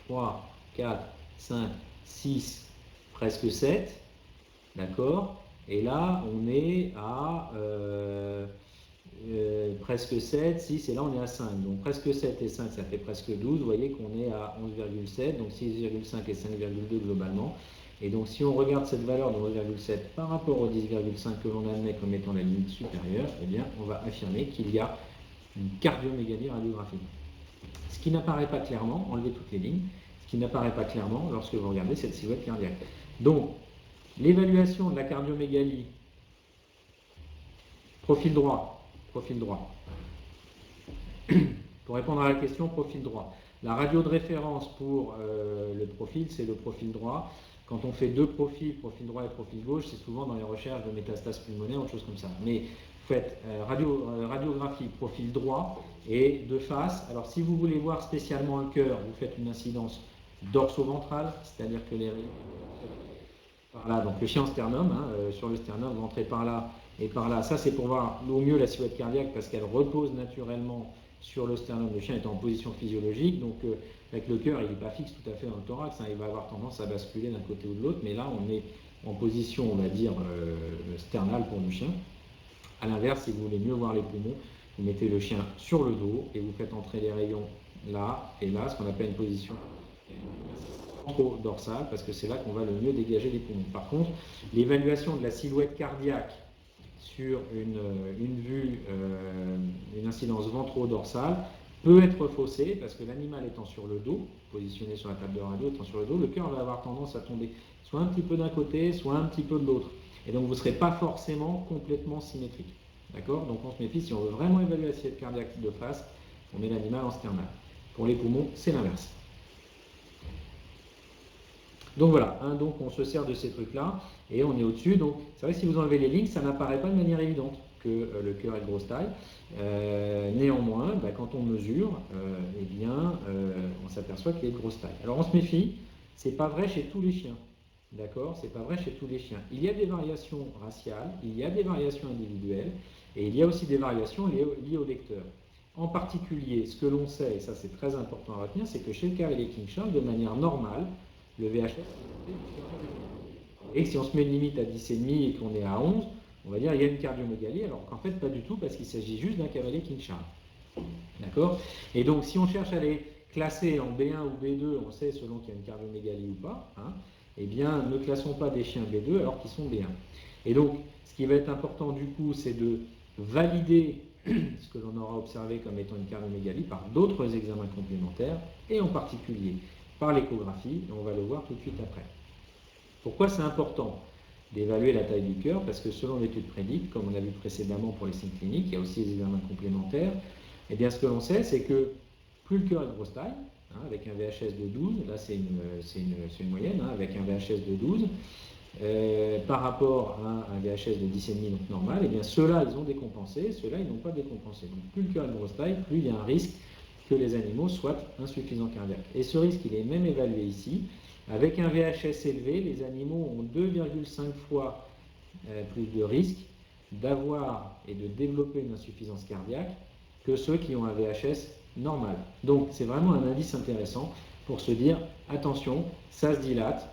[SPEAKER 2] 3, 4, 5, 6, presque 7. D'accord? Et là, on est à presque 7, 6, et là on est à 5. Donc presque 7 et 5, ça fait presque 12. Vous voyez qu'on est à 11,7, donc 6,5 et 5,2 globalement. Et donc si on regarde cette valeur de 11,7 par rapport au 10,5 que l'on admet comme étant la limite supérieure, eh bien on va affirmer qu'il y a une cardiomégalie radiographique. Ce qui n'apparaît pas clairement, enlevez toutes les lignes, ce qui n'apparaît pas clairement lorsque vous regardez cette silhouette cardiaque. Donc, l'évaluation de la cardiomégalie, profil droit. Pour répondre à la question, profil droit. La radio de référence pour le profil, c'est le profil droit. Quand on fait deux profils, profil droit et profil gauche, c'est souvent dans les recherches de métastases pulmonaires ou de choses comme ça. Mais vous faites radiographie profil droit et de face. Alors si vous voulez voir spécialement un cœur, vous faites une incidence dorso-ventrale, c'est-à-dire que les par là, donc le chien en sternum, hein, sur le sternum, vous entrez par là et par là. Ça c'est pour voir au mieux la silhouette cardiaque parce qu'elle repose naturellement sur le sternum. Le chien est en position physiologique, donc avec le cœur, il n'est pas fixe tout à fait dans le thorax, hein, il va avoir tendance à basculer d'un côté ou de l'autre, mais là on est en position, on va dire, sternale pour le chien. A l'inverse, si vous voulez mieux voir les poumons, vous mettez le chien sur le dos et vous faites entrer les rayons là et là, ce qu'on appelle une position ventrodorsale, parce que c'est là qu'on va le mieux dégager les poumons. Par contre, l'évaluation de la silhouette cardiaque sur une vue, une incidence ventrodorsale, peut être faussée parce que l'animal étant sur le dos, positionné sur la table de radio, étant sur le dos, le cœur va avoir tendance à tomber soit un petit peu d'un côté, soit un petit peu de l'autre. Et donc vous ne serez pas forcément complètement symétrique. D'accord? Donc on se méfie, si on veut vraiment évaluer la silhouette cardiaque de face, on met l'animal en sternal. Pour les poumons, c'est l'inverse. Donc voilà, hein, donc on se sert de ces trucs-là et on est au-dessus. Donc c'est vrai que si vous enlevez les lignes, ça n'apparaît pas de manière évidente que le cœur est de grosse taille. Néanmoins, quand on mesure, on s'aperçoit qu'il est de grosse taille. Alors on se méfie, c'est pas vrai chez tous les chiens. D'accord? C'est pas vrai chez tous les chiens. Il y a des variations raciales, il y a des variations individuelles et il y a aussi des variations liées au lecteur. En particulier, ce que l'on sait, et ça c'est très important à retenir, c'est que chez le Cavalier King Charles, de manière normale, le VHS, et si on se met une limite à 10,5 et qu'on est à 11, on va dire qu'il y a une cardiomégalie, alors qu'en fait pas du tout, parce qu'il s'agit juste d'un Cavalier King Charles. D'accord? Et donc si on cherche à les classer en B1 ou B2, on sait selon qu'il y a une cardiomégalie ou pas, hein, eh bien ne classons pas des chiens B2 alors qu'ils sont B1. Et donc ce qui va être important du coup, c'est de valider ce que l'on aura observé comme étant une cardiomégalie par d'autres examens complémentaires, et en particulier par l'échographie, et on va le voir tout de suite après. Pourquoi c'est important d'évaluer la taille du cœur? Parce que selon l'étude prédite, comme on a vu précédemment pour les signes cliniques, il y a aussi des examens complémentaires, et bien ce que l'on sait, c'est que plus le cœur est de grosse taille, hein, avec un VHS de 12, là c'est une moyenne, hein, avec un VHS de 12, par rapport à un VHS de 10,5 donc normal, et bien ceux-là ils ont décompensé, ceux-là ils n'ont pas décompensé. Donc plus le cœur est de grosse taille, plus il y a un risque que les animaux soient insuffisants cardiaques. Et ce risque il est même évalué ici. Avec un VHS élevé, les animaux ont 2,5 fois plus de risque d'avoir et de développer une insuffisance cardiaque que ceux qui ont un VHS normal. Donc c'est vraiment un indice intéressant pour se dire attention, ça se dilate,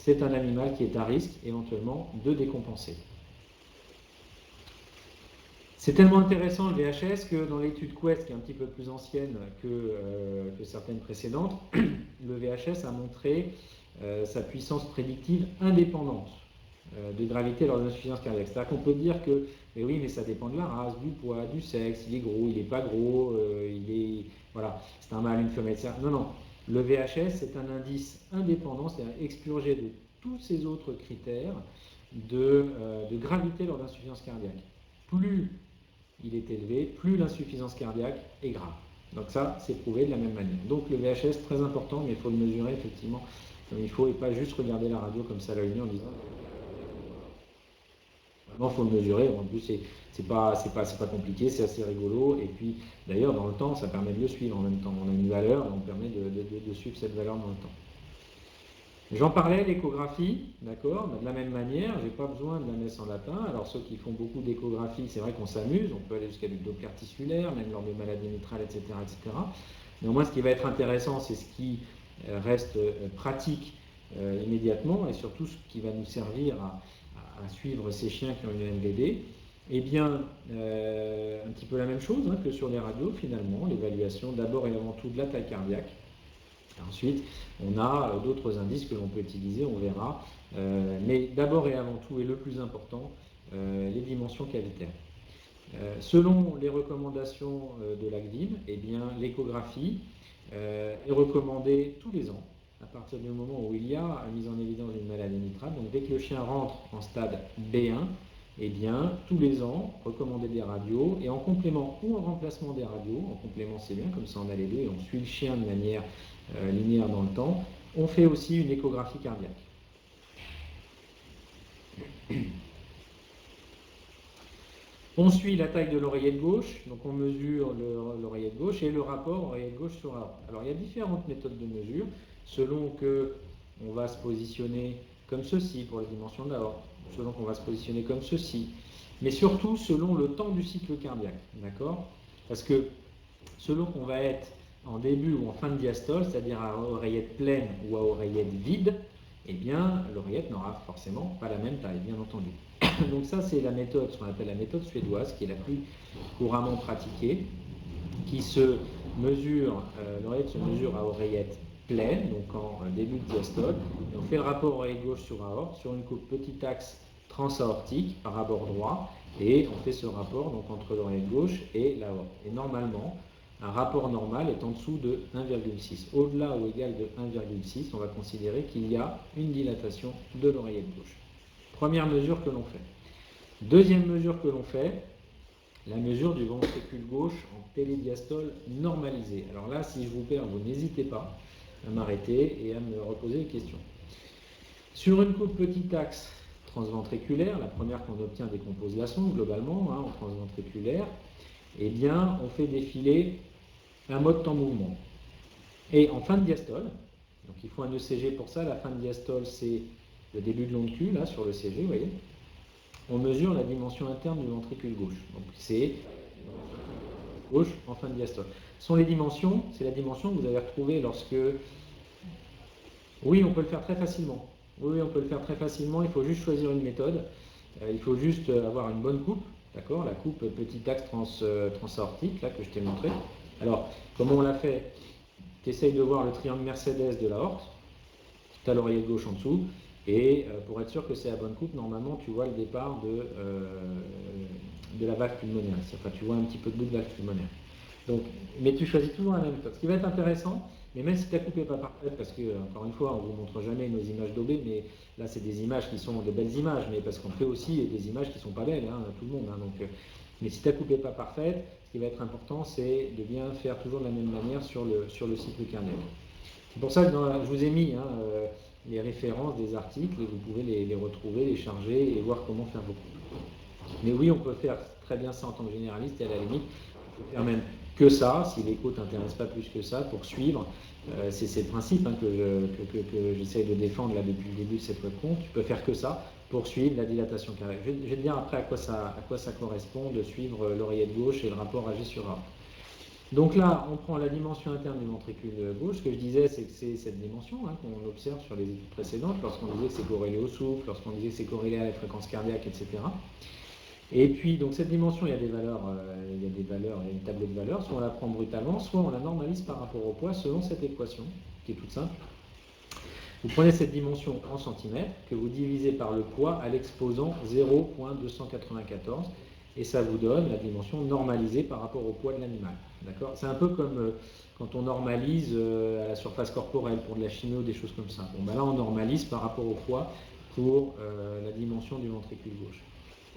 [SPEAKER 2] c'est un animal qui est à risque éventuellement de décompenser. C'est tellement intéressant le VHS que dans l'étude Quest, qui est un petit peu plus ancienne que certaines précédentes, le VHS a montré sa puissance prédictive indépendante de gravité lors de l'insuffisance cardiaque. C'est-à-dire qu'on peut dire que, mais oui, mais ça dépend de la race, du poids, du sexe, il est gros, il n'est pas gros, voilà, c'est un mâle, une femelle, etc. Non, non, le VHS c'est un indice indépendant, c'est-à-dire expurgé de tous ces autres critères de gravité lors d'insuffisance cardiaque. Plus il est élevé, plus l'insuffisance cardiaque est grave. Donc ça, c'est prouvé de la même manière. Donc le VHS, très important, mais il faut le mesurer effectivement comme il faut, et pas juste regarder la radio comme ça à l'œil nu en disant vraiment, il faut le mesurer. En plus, c'est pas compliqué, c'est assez rigolo. Et puis, d'ailleurs, dans le temps, ça permet de le suivre en même temps. On a une valeur, on permet de suivre cette valeur dans le temps. J'en parlais, l'échographie, d'accord, de la même manière, je n'ai pas besoin de la messe en latin. Alors ceux qui font beaucoup d'échographie, c'est vrai qu'on s'amuse, on peut aller jusqu'à du Doppler tissulaire, même lors des maladies mitrales, etc., etc. Néanmoins, ce qui va être intéressant, c'est ce qui reste pratique immédiatement, et surtout ce qui va nous servir à suivre ces chiens qui ont une MVD. Eh bien, un petit peu la même chose que sur les radios, finalement, l'évaluation d'abord et avant tout de la taille cardiaque. Ensuite, on a d'autres indices que l'on peut utiliser, on verra. Mais d'abord et avant tout, et le plus important, les dimensions cavitaires. Selon les recommandations de l'ACVIM, eh bien, l'échographie est recommandée tous les ans, à partir du moment où il y a une mise en évidence d'une maladie mitrale. Donc dès que le chien rentre en stade B1, eh bien, tous les ans, recommander des radios, et en complément ou en remplacement des radios, en complément c'est bien, comme ça on a les deux, et on suit le chien de manière linéaire dans le temps, on fait aussi une échographie cardiaque. On suit la taille de l'oreillette gauche, donc on mesure l'oreillette gauche et le rapport oreillette gauche sur aorte. Alors il y a différentes méthodes de mesure, selon que on va se positionner comme ceci pour la dimension de l'aorte, selon qu'on va se positionner comme ceci, mais surtout selon le temps du cycle cardiaque, d'accord? Parce que selon qu'on va être en début ou en fin de diastole, c'est-à-dire à oreillette pleine ou à oreillette vide, eh bien l'oreillette n'aura forcément pas la même taille, bien entendu. Donc ça, c'est la méthode, ce qu'on appelle la méthode suédoise, qui est la plus couramment pratiquée, qui se mesure, l'oreillette se mesure à oreillette pleine, donc en début de diastole, et on fait le rapport oreillette gauche sur aorte, sur une coupe petit axe transaortique par abord droit, et on fait ce rapport donc entre l'oreillette gauche et l'aorte. Et normalement, un rapport normal est en dessous de 1,6. Au-delà ou égal de 1,6, on va considérer qu'il y a une dilatation de l'oreillette gauche. Première mesure que l'on fait. Deuxième mesure que l'on fait, la mesure du ventricule gauche en télédiastole normalisée. Alors là, si je vous perds, vous n'hésitez pas à m'arrêter et à me reposer des questions. Sur une coupe petit axe transventriculaire, la première qu'on obtient décompose la sonde globalement, en transventriculaire, eh bien, on fait défiler un mode temps mouvement. Et en fin de diastole, donc il faut un ECG pour ça, la fin de diastole c'est le début de l'onde Q, là sur le CG, vous voyez, on mesure la dimension interne du ventricule gauche. Donc c'est gauche en fin de diastole. Ce sont les dimensions, c'est la dimension que vous avez retrouvée lorsque... Oui, on peut le faire très facilement. Oui, on peut le faire très facilement, il faut juste choisir une méthode. Il faut juste avoir une bonne coupe, d'accord, la coupe petit axe transaortique, là que je t'ai montré. Alors, comment on l'a fait? Tu essayes de voir le triangle Mercedes de l'aorte, tu as l'oreillette gauche en dessous, et pour être sûr que c'est la bonne coupe, normalement tu vois le départ de la valve pulmonaire. Enfin, tu vois un petit peu de bout de valve pulmonaire. Donc, mais tu choisis toujours la même méthode. Ce qui va être intéressant, mais même si ta coupe n'est pas parfaite, parce que, encore une fois, on ne vous montre jamais nos images d'OB, mais là c'est des images qui sont de belles images, mais parce qu'on fait aussi des images qui ne sont pas belles, tout le monde. Donc, mais si ta coupe n'est pas parfaite, ce qui va être important, c'est de bien faire toujours de la même manière sur le cycle cardiaque. C'est pour ça que je vous ai mis les références des articles, et vous pouvez les retrouver, les charger et voir comment faire vos coupes. Mais oui, on peut faire très bien ça en tant que généraliste, et à la limite, on peut faire même que ça, si l'écho ne t'intéresse pas plus que ça, pour suivre. C'est le principe que j'essaie de défendre là depuis le début de cette webcon. Tu peux faire que ça pour suivre la dilatation cardiaque. Je vais te dire après à quoi ça correspond de suivre l'oreillette gauche et le rapport AG sur A. Donc là, on prend la dimension interne du ventricule gauche. Ce que je disais, c'est que c'est cette dimension qu'on observe sur les études précédentes, lorsqu'on disait que c'est corrélé au souffle, lorsqu'on disait que c'est corrélé à la fréquence cardiaque, etc. Et puis, donc cette dimension, il y a des valeurs, il y a une tableau de valeurs. Soit on la prend brutalement, soit on la normalise par rapport au poids selon cette équation, qui est toute simple. Vous prenez cette dimension en centimètres, que vous divisez par le poids à l'exposant 0,294, et ça vous donne la dimension normalisée par rapport au poids de l'animal. D'accord ? C'est un peu comme quand on normalise à la surface corporelle pour de la chimio, des choses comme ça. Bon, ben là, on normalise par rapport au poids pour la dimension du ventricule gauche.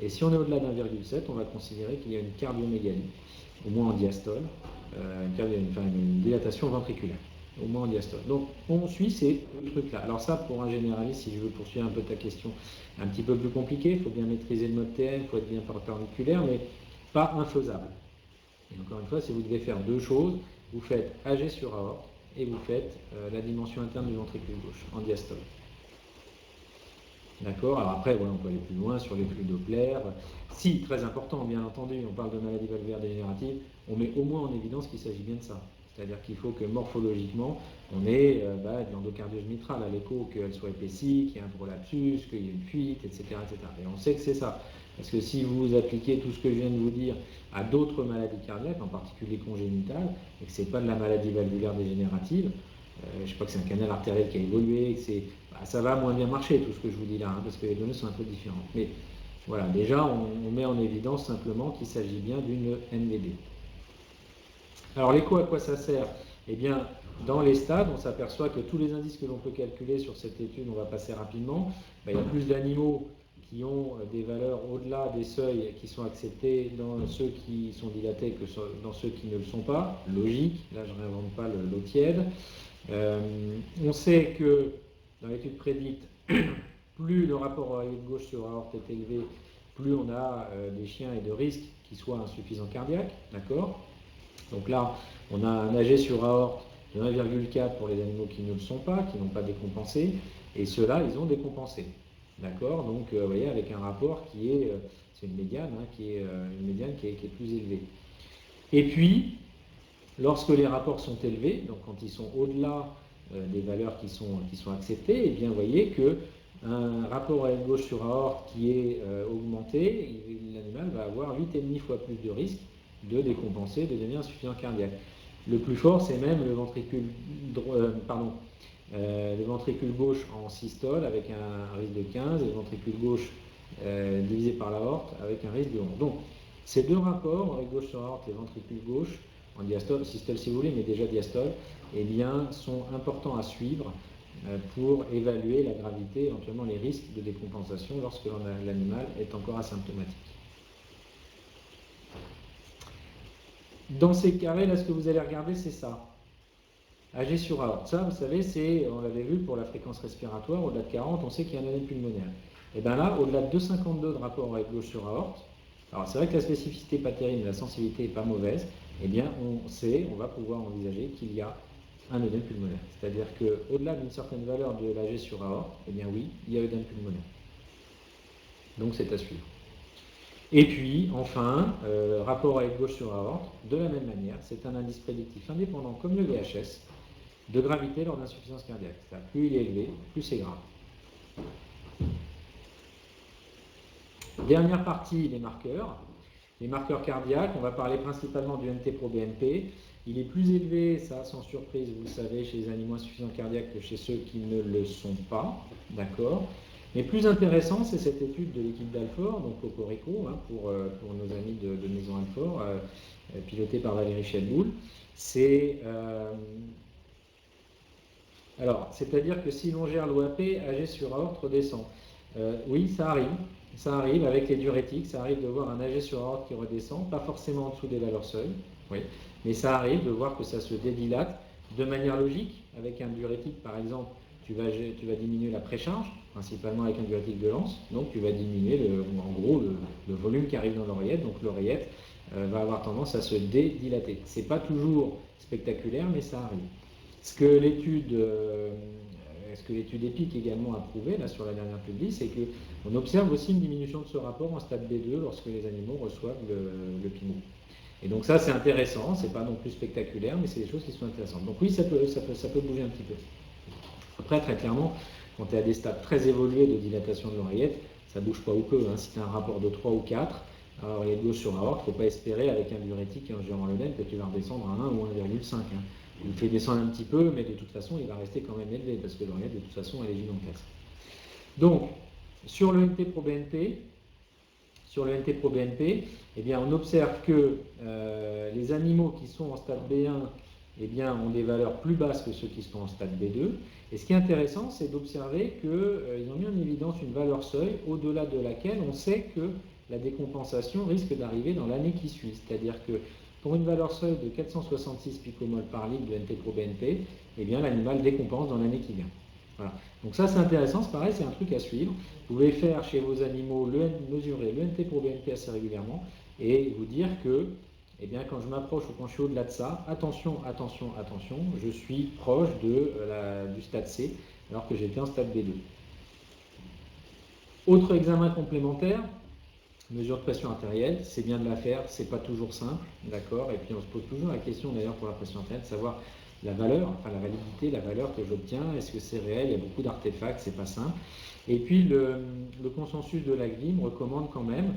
[SPEAKER 2] Et si on est au-delà d'1,7, on va considérer qu'il y a une cardiomégalie, au moins en diastole, une dilatation ventriculaire, au moins en diastole. Donc on suit ces trucs-là. Alors ça, pour un généraliste, si je veux poursuivre un peu ta question, un petit peu plus compliqué, il faut bien maîtriser le mode TM, il faut être bien perpendiculaire, mais pas infaisable. Et encore une fois, si vous devez faire deux choses, vous faites AG sur aorte et vous faites la dimension interne du ventricule gauche, en diastole. D'accord. Alors après, voilà, on peut aller plus loin sur les flux Doppler. Si, très important, bien entendu, on parle de maladie valvulaire dégénérative, on met au moins en évidence qu'il s'agit bien de ça. C'est-à-dire qu'il faut que morphologiquement, on ait de l'endocardiose mitrale à l'écho, qu'elle soit épaissie, qu'il y ait un prolapsus, qu'il y ait une fuite, etc., etc. Et on sait que c'est ça. Parce que si vous appliquez tout ce que je viens de vous dire à d'autres maladies cardiaques, en particulier congénitales, et que ce n'est pas de la maladie valvulaire dégénérative, je ne sais pas que c'est un canal artériel qui a évolué, que ça va moins bien marcher tout ce que je vous dis là, parce que les données sont un peu différentes. Mais voilà, déjà on met en évidence simplement qu'il s'agit bien d'une NVD. Alors l'écho, à quoi ça sert ? Eh bien, dans les stades, on s'aperçoit que tous les indices que l'on peut calculer sur cette étude, on va passer rapidement, il y a plus d'animaux qui ont des valeurs au-delà des seuils qui sont acceptés dans ceux qui sont dilatés que dans ceux qui ne le sont pas. Logique, là je ne réinvente pas l'eau tiède. On sait que dans l'étude prédite, plus le rapport oreillette gauche sur aorte est élevé, plus on a des chiens et de risques qui soient insuffisants cardiaques, d'accord ? Donc là, on a un AG sur aorte de 1,4 pour les animaux qui ne le sont pas, qui n'ont pas décompensé, et ceux-là, ils ont décompensé, d'accord ? Donc, vous voyez, avec un rapport qui est, c'est une médiane, qui est plus élevée. Et puis, lorsque les rapports sont élevés, donc quand ils sont au-delà des valeurs qui sont acceptées, eh bien vous voyez qu'un rapport à gauche sur aorte qui est augmenté, l'animal va avoir 8,5 fois plus de risque de décompenser, de devenir insuffisant cardiaque. Le plus fort, c'est même le ventricule gauche en systole avec un risque de 15 et le ventricule gauche divisé par l'aorte avec un risque de 11. Donc, ces deux rapports, gauche sur aorte et ventricule gauche, en diastole, systole si vous voulez, mais déjà diastole, eh bien, sont importants à suivre pour évaluer la gravité, éventuellement les risques de décompensation lorsque l'animal est encore asymptomatique. Dans ces carrés, là, ce que vous allez regarder, c'est ça. AG sur aorte. Ça, vous savez, on l'avait vu pour la fréquence respiratoire, au-delà de 40, on sait qu'il y a un anneau pulmonaire. Et bien là, au-delà de 2,52 de rapport avec gauche sur aorte, alors c'est vrai que la spécificité n'est pas terrible, mais la sensibilité n'est pas mauvaise, eh bien on va pouvoir envisager qu'il y a un œdème pulmonaire. C'est-à-dire qu'au-delà d'une certaine valeur de l'AG sur aorte, eh bien oui, il y a œdème pulmonaire. Donc c'est à suivre. Et puis, enfin, rapport avec gauche sur aorte, de la même manière, c'est un indice prédictif indépendant comme le VHS, de gravité lors d'insuffisance cardiaque. C'est-à-dire plus il est élevé, plus c'est grave. Dernière partie, les marqueurs. Les marqueurs cardiaques, on va parler principalement du NT-proBNP. Il est plus élevé, ça sans surprise, vous le savez, chez les animaux insuffisants cardiaques que chez ceux qui ne le sont pas. D'accord ? Mais plus intéressant, c'est cette étude de l'équipe d'Alfort, donc Cocorico, pour nos amis de Maison Alfort, pilotée par Valérie Chelboul. C'est-à-dire que si l'on gère l'OAP, AG sur aorte redescend. Oui, ça arrive avec les diurétiques, ça arrive de voir un AG sur aorte qui redescend, pas forcément en dessous des valeurs seuil, oui, mais ça arrive de voir que ça se dédilate de manière logique, avec un diurétique par exemple, tu vas diminuer la précharge, principalement avec un diurétique de lance, donc tu vas diminuer le volume qui arrive dans l'oreillette, donc l'oreillette va avoir tendance à se dédilater. C'est pas toujours spectaculaire, mais ça arrive. Ce que l'étude EPIC également a prouvé, là sur la dernière publi, c'est qu'on observe aussi une diminution de ce rapport en stade B2 lorsque les animaux reçoivent le PIMO. Et donc ça, c'est intéressant, c'est pas non plus spectaculaire, mais c'est des choses qui sont intéressantes. Donc oui, ça peut bouger un petit peu. Après, très clairement, quand tu es à des stades très évolués de dilatation de l'oreillette, ça ne bouge pas ou peu. Hein. Si tu as un rapport de 3 ou 4, alors l'oreillette gauche sur aorte, il ne faut pas espérer avec un diurétique et un gérant-l'œdème que tu vas redescendre à 1 ou 1,5. Hein. Il fait descendre un petit peu, mais de toute façon, il va rester quand même élevé, parce que l'oreillette, de toute façon, elle est gigantesque. Donc, sur le NT-proBNP, eh bien, on observe que les animaux qui sont en stade B1 eh bien, ont des valeurs plus basses que ceux qui sont en stade B2. Et ce qui est intéressant, c'est d'observer qu'ils ont mis en évidence une valeur seuil au-delà de laquelle on sait que la décompensation risque d'arriver dans l'année qui suit. C'est-à-dire que pour une valeur seuil de 466 picomoles par litre de NT-proBNP, eh bien, l'animal décompense dans l'année qui vient. Voilà. Donc ça, c'est intéressant, c'est pareil, c'est un truc à suivre. Vous pouvez faire chez vos animaux mesurer le NT-proBNP assez régulièrement et vous dire que eh bien, quand je m'approche ou quand je suis au-delà de ça, attention, attention, attention, je suis proche du stade C, alors que j'étais en stade B2. Autre examen complémentaire, mesure de pression artérielle, c'est bien de la faire, c'est pas toujours simple, d'accord. Et puis on se pose toujours la question d'ailleurs pour la pression artérielle, de savoir la valeur, enfin la validité, la valeur que j'obtiens, est-ce que c'est réel? Il y a beaucoup d'artefacts, c'est pas simple. Et puis le consensus de l'AGVIM recommande quand même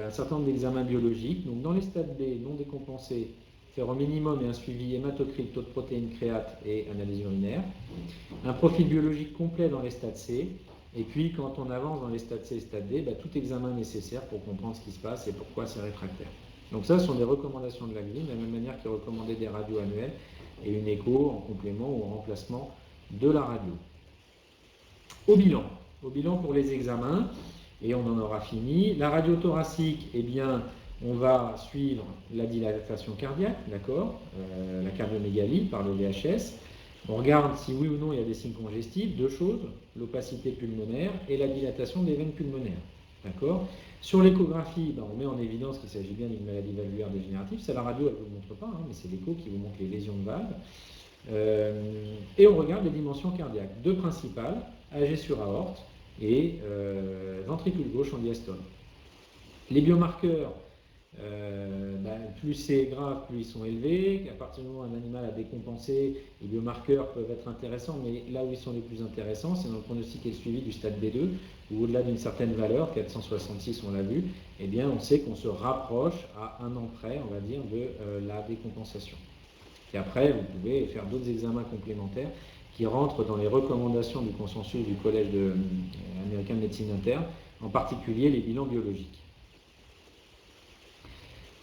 [SPEAKER 2] un certain nombre d'examens biologiques. Donc dans les stades B non décompensés, faire au minimum et un suivi hématocrit, taux de protéines créate et analyse urinaire. Un profil biologique complet dans les stades C. Et puis quand on avance dans les stades C et stades D, tout examen nécessaire pour comprendre ce qui se passe et pourquoi c'est réfractaire. Donc ça, ce sont des recommandations de l'AGVIM, de la même manière qu'il recommandait des radios annuelles et une écho en complément ou en remplacement de la radio. Au bilan pour les examens, et on en aura fini. La radio thoracique, eh bien, on va suivre la dilatation cardiaque, d'accord, la cardiomégalie par le VHS. On regarde si oui ou non il y a des signes congestifs, deux choses, l'opacité pulmonaire et la dilatation des veines pulmonaires, d'accord. Sur l'échographie, on met en évidence qu'il s'agit bien d'une maladie valvulaire dégénérative. Ça, la radio, elle ne vous le montre pas, hein, mais c'est l'écho qui vous montre les lésions de valve. Et on regarde les dimensions cardiaques, deux principales, AG sur aorte et ventricule gauche en diastole. Les biomarqueurs, plus c'est grave, plus ils sont élevés. À partir du moment où un animal a décompensé, les biomarqueurs peuvent être intéressants, mais là où ils sont les plus intéressants, c'est dans le pronostic et le suivi du stade B2, où au-delà d'une certaine valeur, 466 on l'a vu, eh bien on sait qu'on se rapproche à un an près, on va dire, de la décompensation. Et après, vous pouvez faire d'autres examens complémentaires qui rentrent dans les recommandations du consensus du Collège américain de médecine interne, en particulier les bilans biologiques.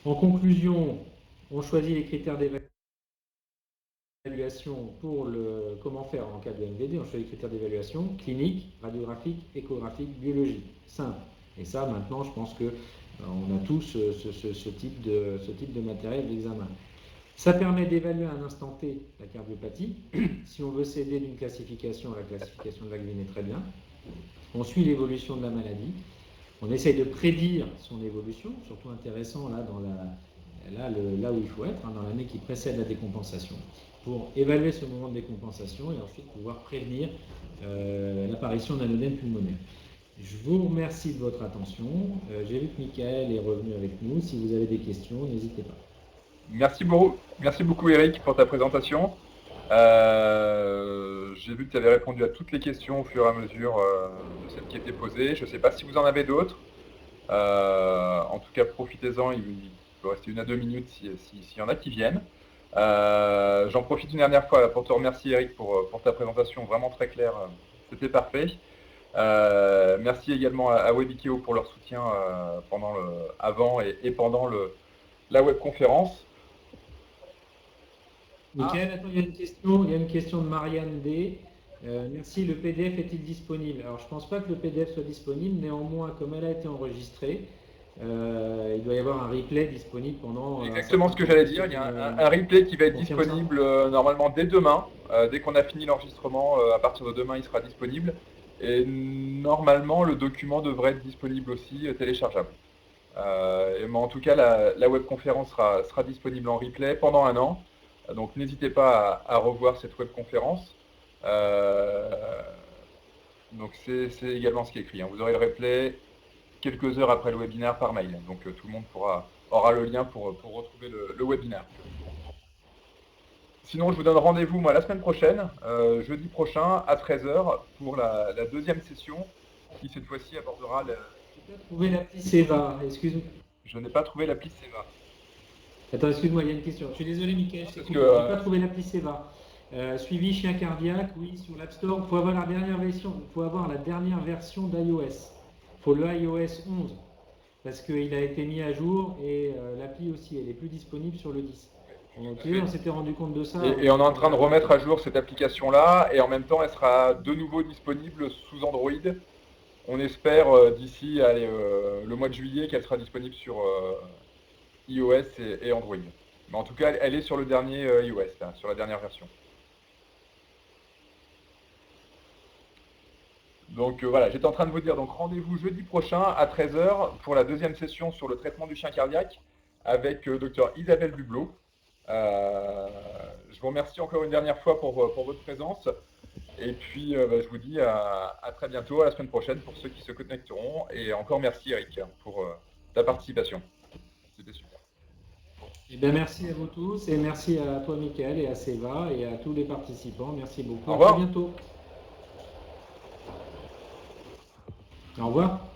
[SPEAKER 2] En conclusion, on choisit les critères d'évaluation pour comment faire en cas de MVD. On choisit les critères d'évaluation clinique, radiographique, échographique, biologique. Simple. Et ça, maintenant, je pense qu'on a tous ce type de matériel d'examen. Ça permet d'évaluer à un instant T la cardiopathie. Si on veut s'aider d'une classification, la classification de l'AGVIM est très bien. On suit l'évolution de la maladie. On essaye de prédire son évolution, surtout intéressant là où il faut être, dans l'année qui précède la décompensation, pour évaluer ce moment de décompensation et ensuite pouvoir prévenir l'apparition d'un œdème pulmonaire. Je vous remercie de votre attention. J'ai vu que Michael est revenu avec nous. Si vous avez des questions, n'hésitez pas.
[SPEAKER 1] Merci beaucoup Eric pour ta présentation. J'ai vu que tu avais répondu à toutes les questions au fur et à mesure de celles qui étaient posées. Je ne sais pas si vous en avez d'autres. En tout cas, profitez-en, il peut rester 1 à 2 minutes s'il y en a qui viennent. J'en profite une dernière fois pour te remercier Eric pour ta présentation vraiment très claire. C'était parfait. Merci également à Webikeo pour leur soutien avant et pendant la webconférence.
[SPEAKER 2] Michael, attends, il y a une question de Marianne D. Merci, le PDF est-il disponible? Alors, je ne pense pas que le PDF soit disponible, néanmoins, comme elle a été enregistrée, il doit y avoir un replay disponible pendant...
[SPEAKER 1] Exactement ce que j'allais dire, il y a un replay qui va être disponible normalement dès demain. Dès qu'on a fini l'enregistrement, à partir de demain, il sera disponible. Et normalement, le document devrait être disponible aussi, téléchargeable. Mais en tout cas, la webconférence sera disponible en replay pendant 1 an. Donc n'hésitez pas à revoir cette webconférence. Donc c'est également ce qui est écrit. Vous aurez le replay quelques heures après le webinaire par mail. Donc tout le monde aura le lien pour retrouver le webinaire. Sinon, je vous donne rendez-vous moi la semaine prochaine, jeudi prochain à 13 h pour la deuxième session qui cette fois-ci abordera le...
[SPEAKER 2] Je n'ai pas trouvé l'appli Seva, excuse-moi.
[SPEAKER 1] Je n'ai pas trouvé l'appli Seva.
[SPEAKER 2] Attends, excuse-moi, il y a une question. Je suis désolé, Mickaël, je n'ai pas trouvé l'appli Seva. Suivi chien cardiaque, oui, sur l'App Store. Il faut avoir la dernière version d'iOS. Il faut le iOS 11 parce qu'il a été mis à jour et l'appli aussi, elle est plus disponible sur le 10. Ok, on s'était rendu compte de ça.
[SPEAKER 1] Et on est en train de remettre à jour cette application-là et en même temps, elle sera de nouveau disponible sous Android. On espère d'ici le mois de juillet qu'elle sera disponible sur iOS et Android. Mais en tout cas, elle est sur le dernier iOS, là, sur la dernière version. Donc voilà, j'étais en train de vous dire, donc rendez-vous jeudi prochain à 13 h pour la deuxième session sur le traitement du chien cardiaque avec Dr Isabelle Bublot. Je vous remercie encore une dernière fois pour votre présence. Et puis je vous dis à très bientôt, à la semaine prochaine pour ceux qui se connecteront. Et encore merci Eric pour ta participation. C'était super.
[SPEAKER 2] Eh bien, merci à vous tous et merci à toi Mickaël et à Seva et à tous les participants. Merci beaucoup.
[SPEAKER 1] Au revoir.
[SPEAKER 2] À très bientôt. Au revoir.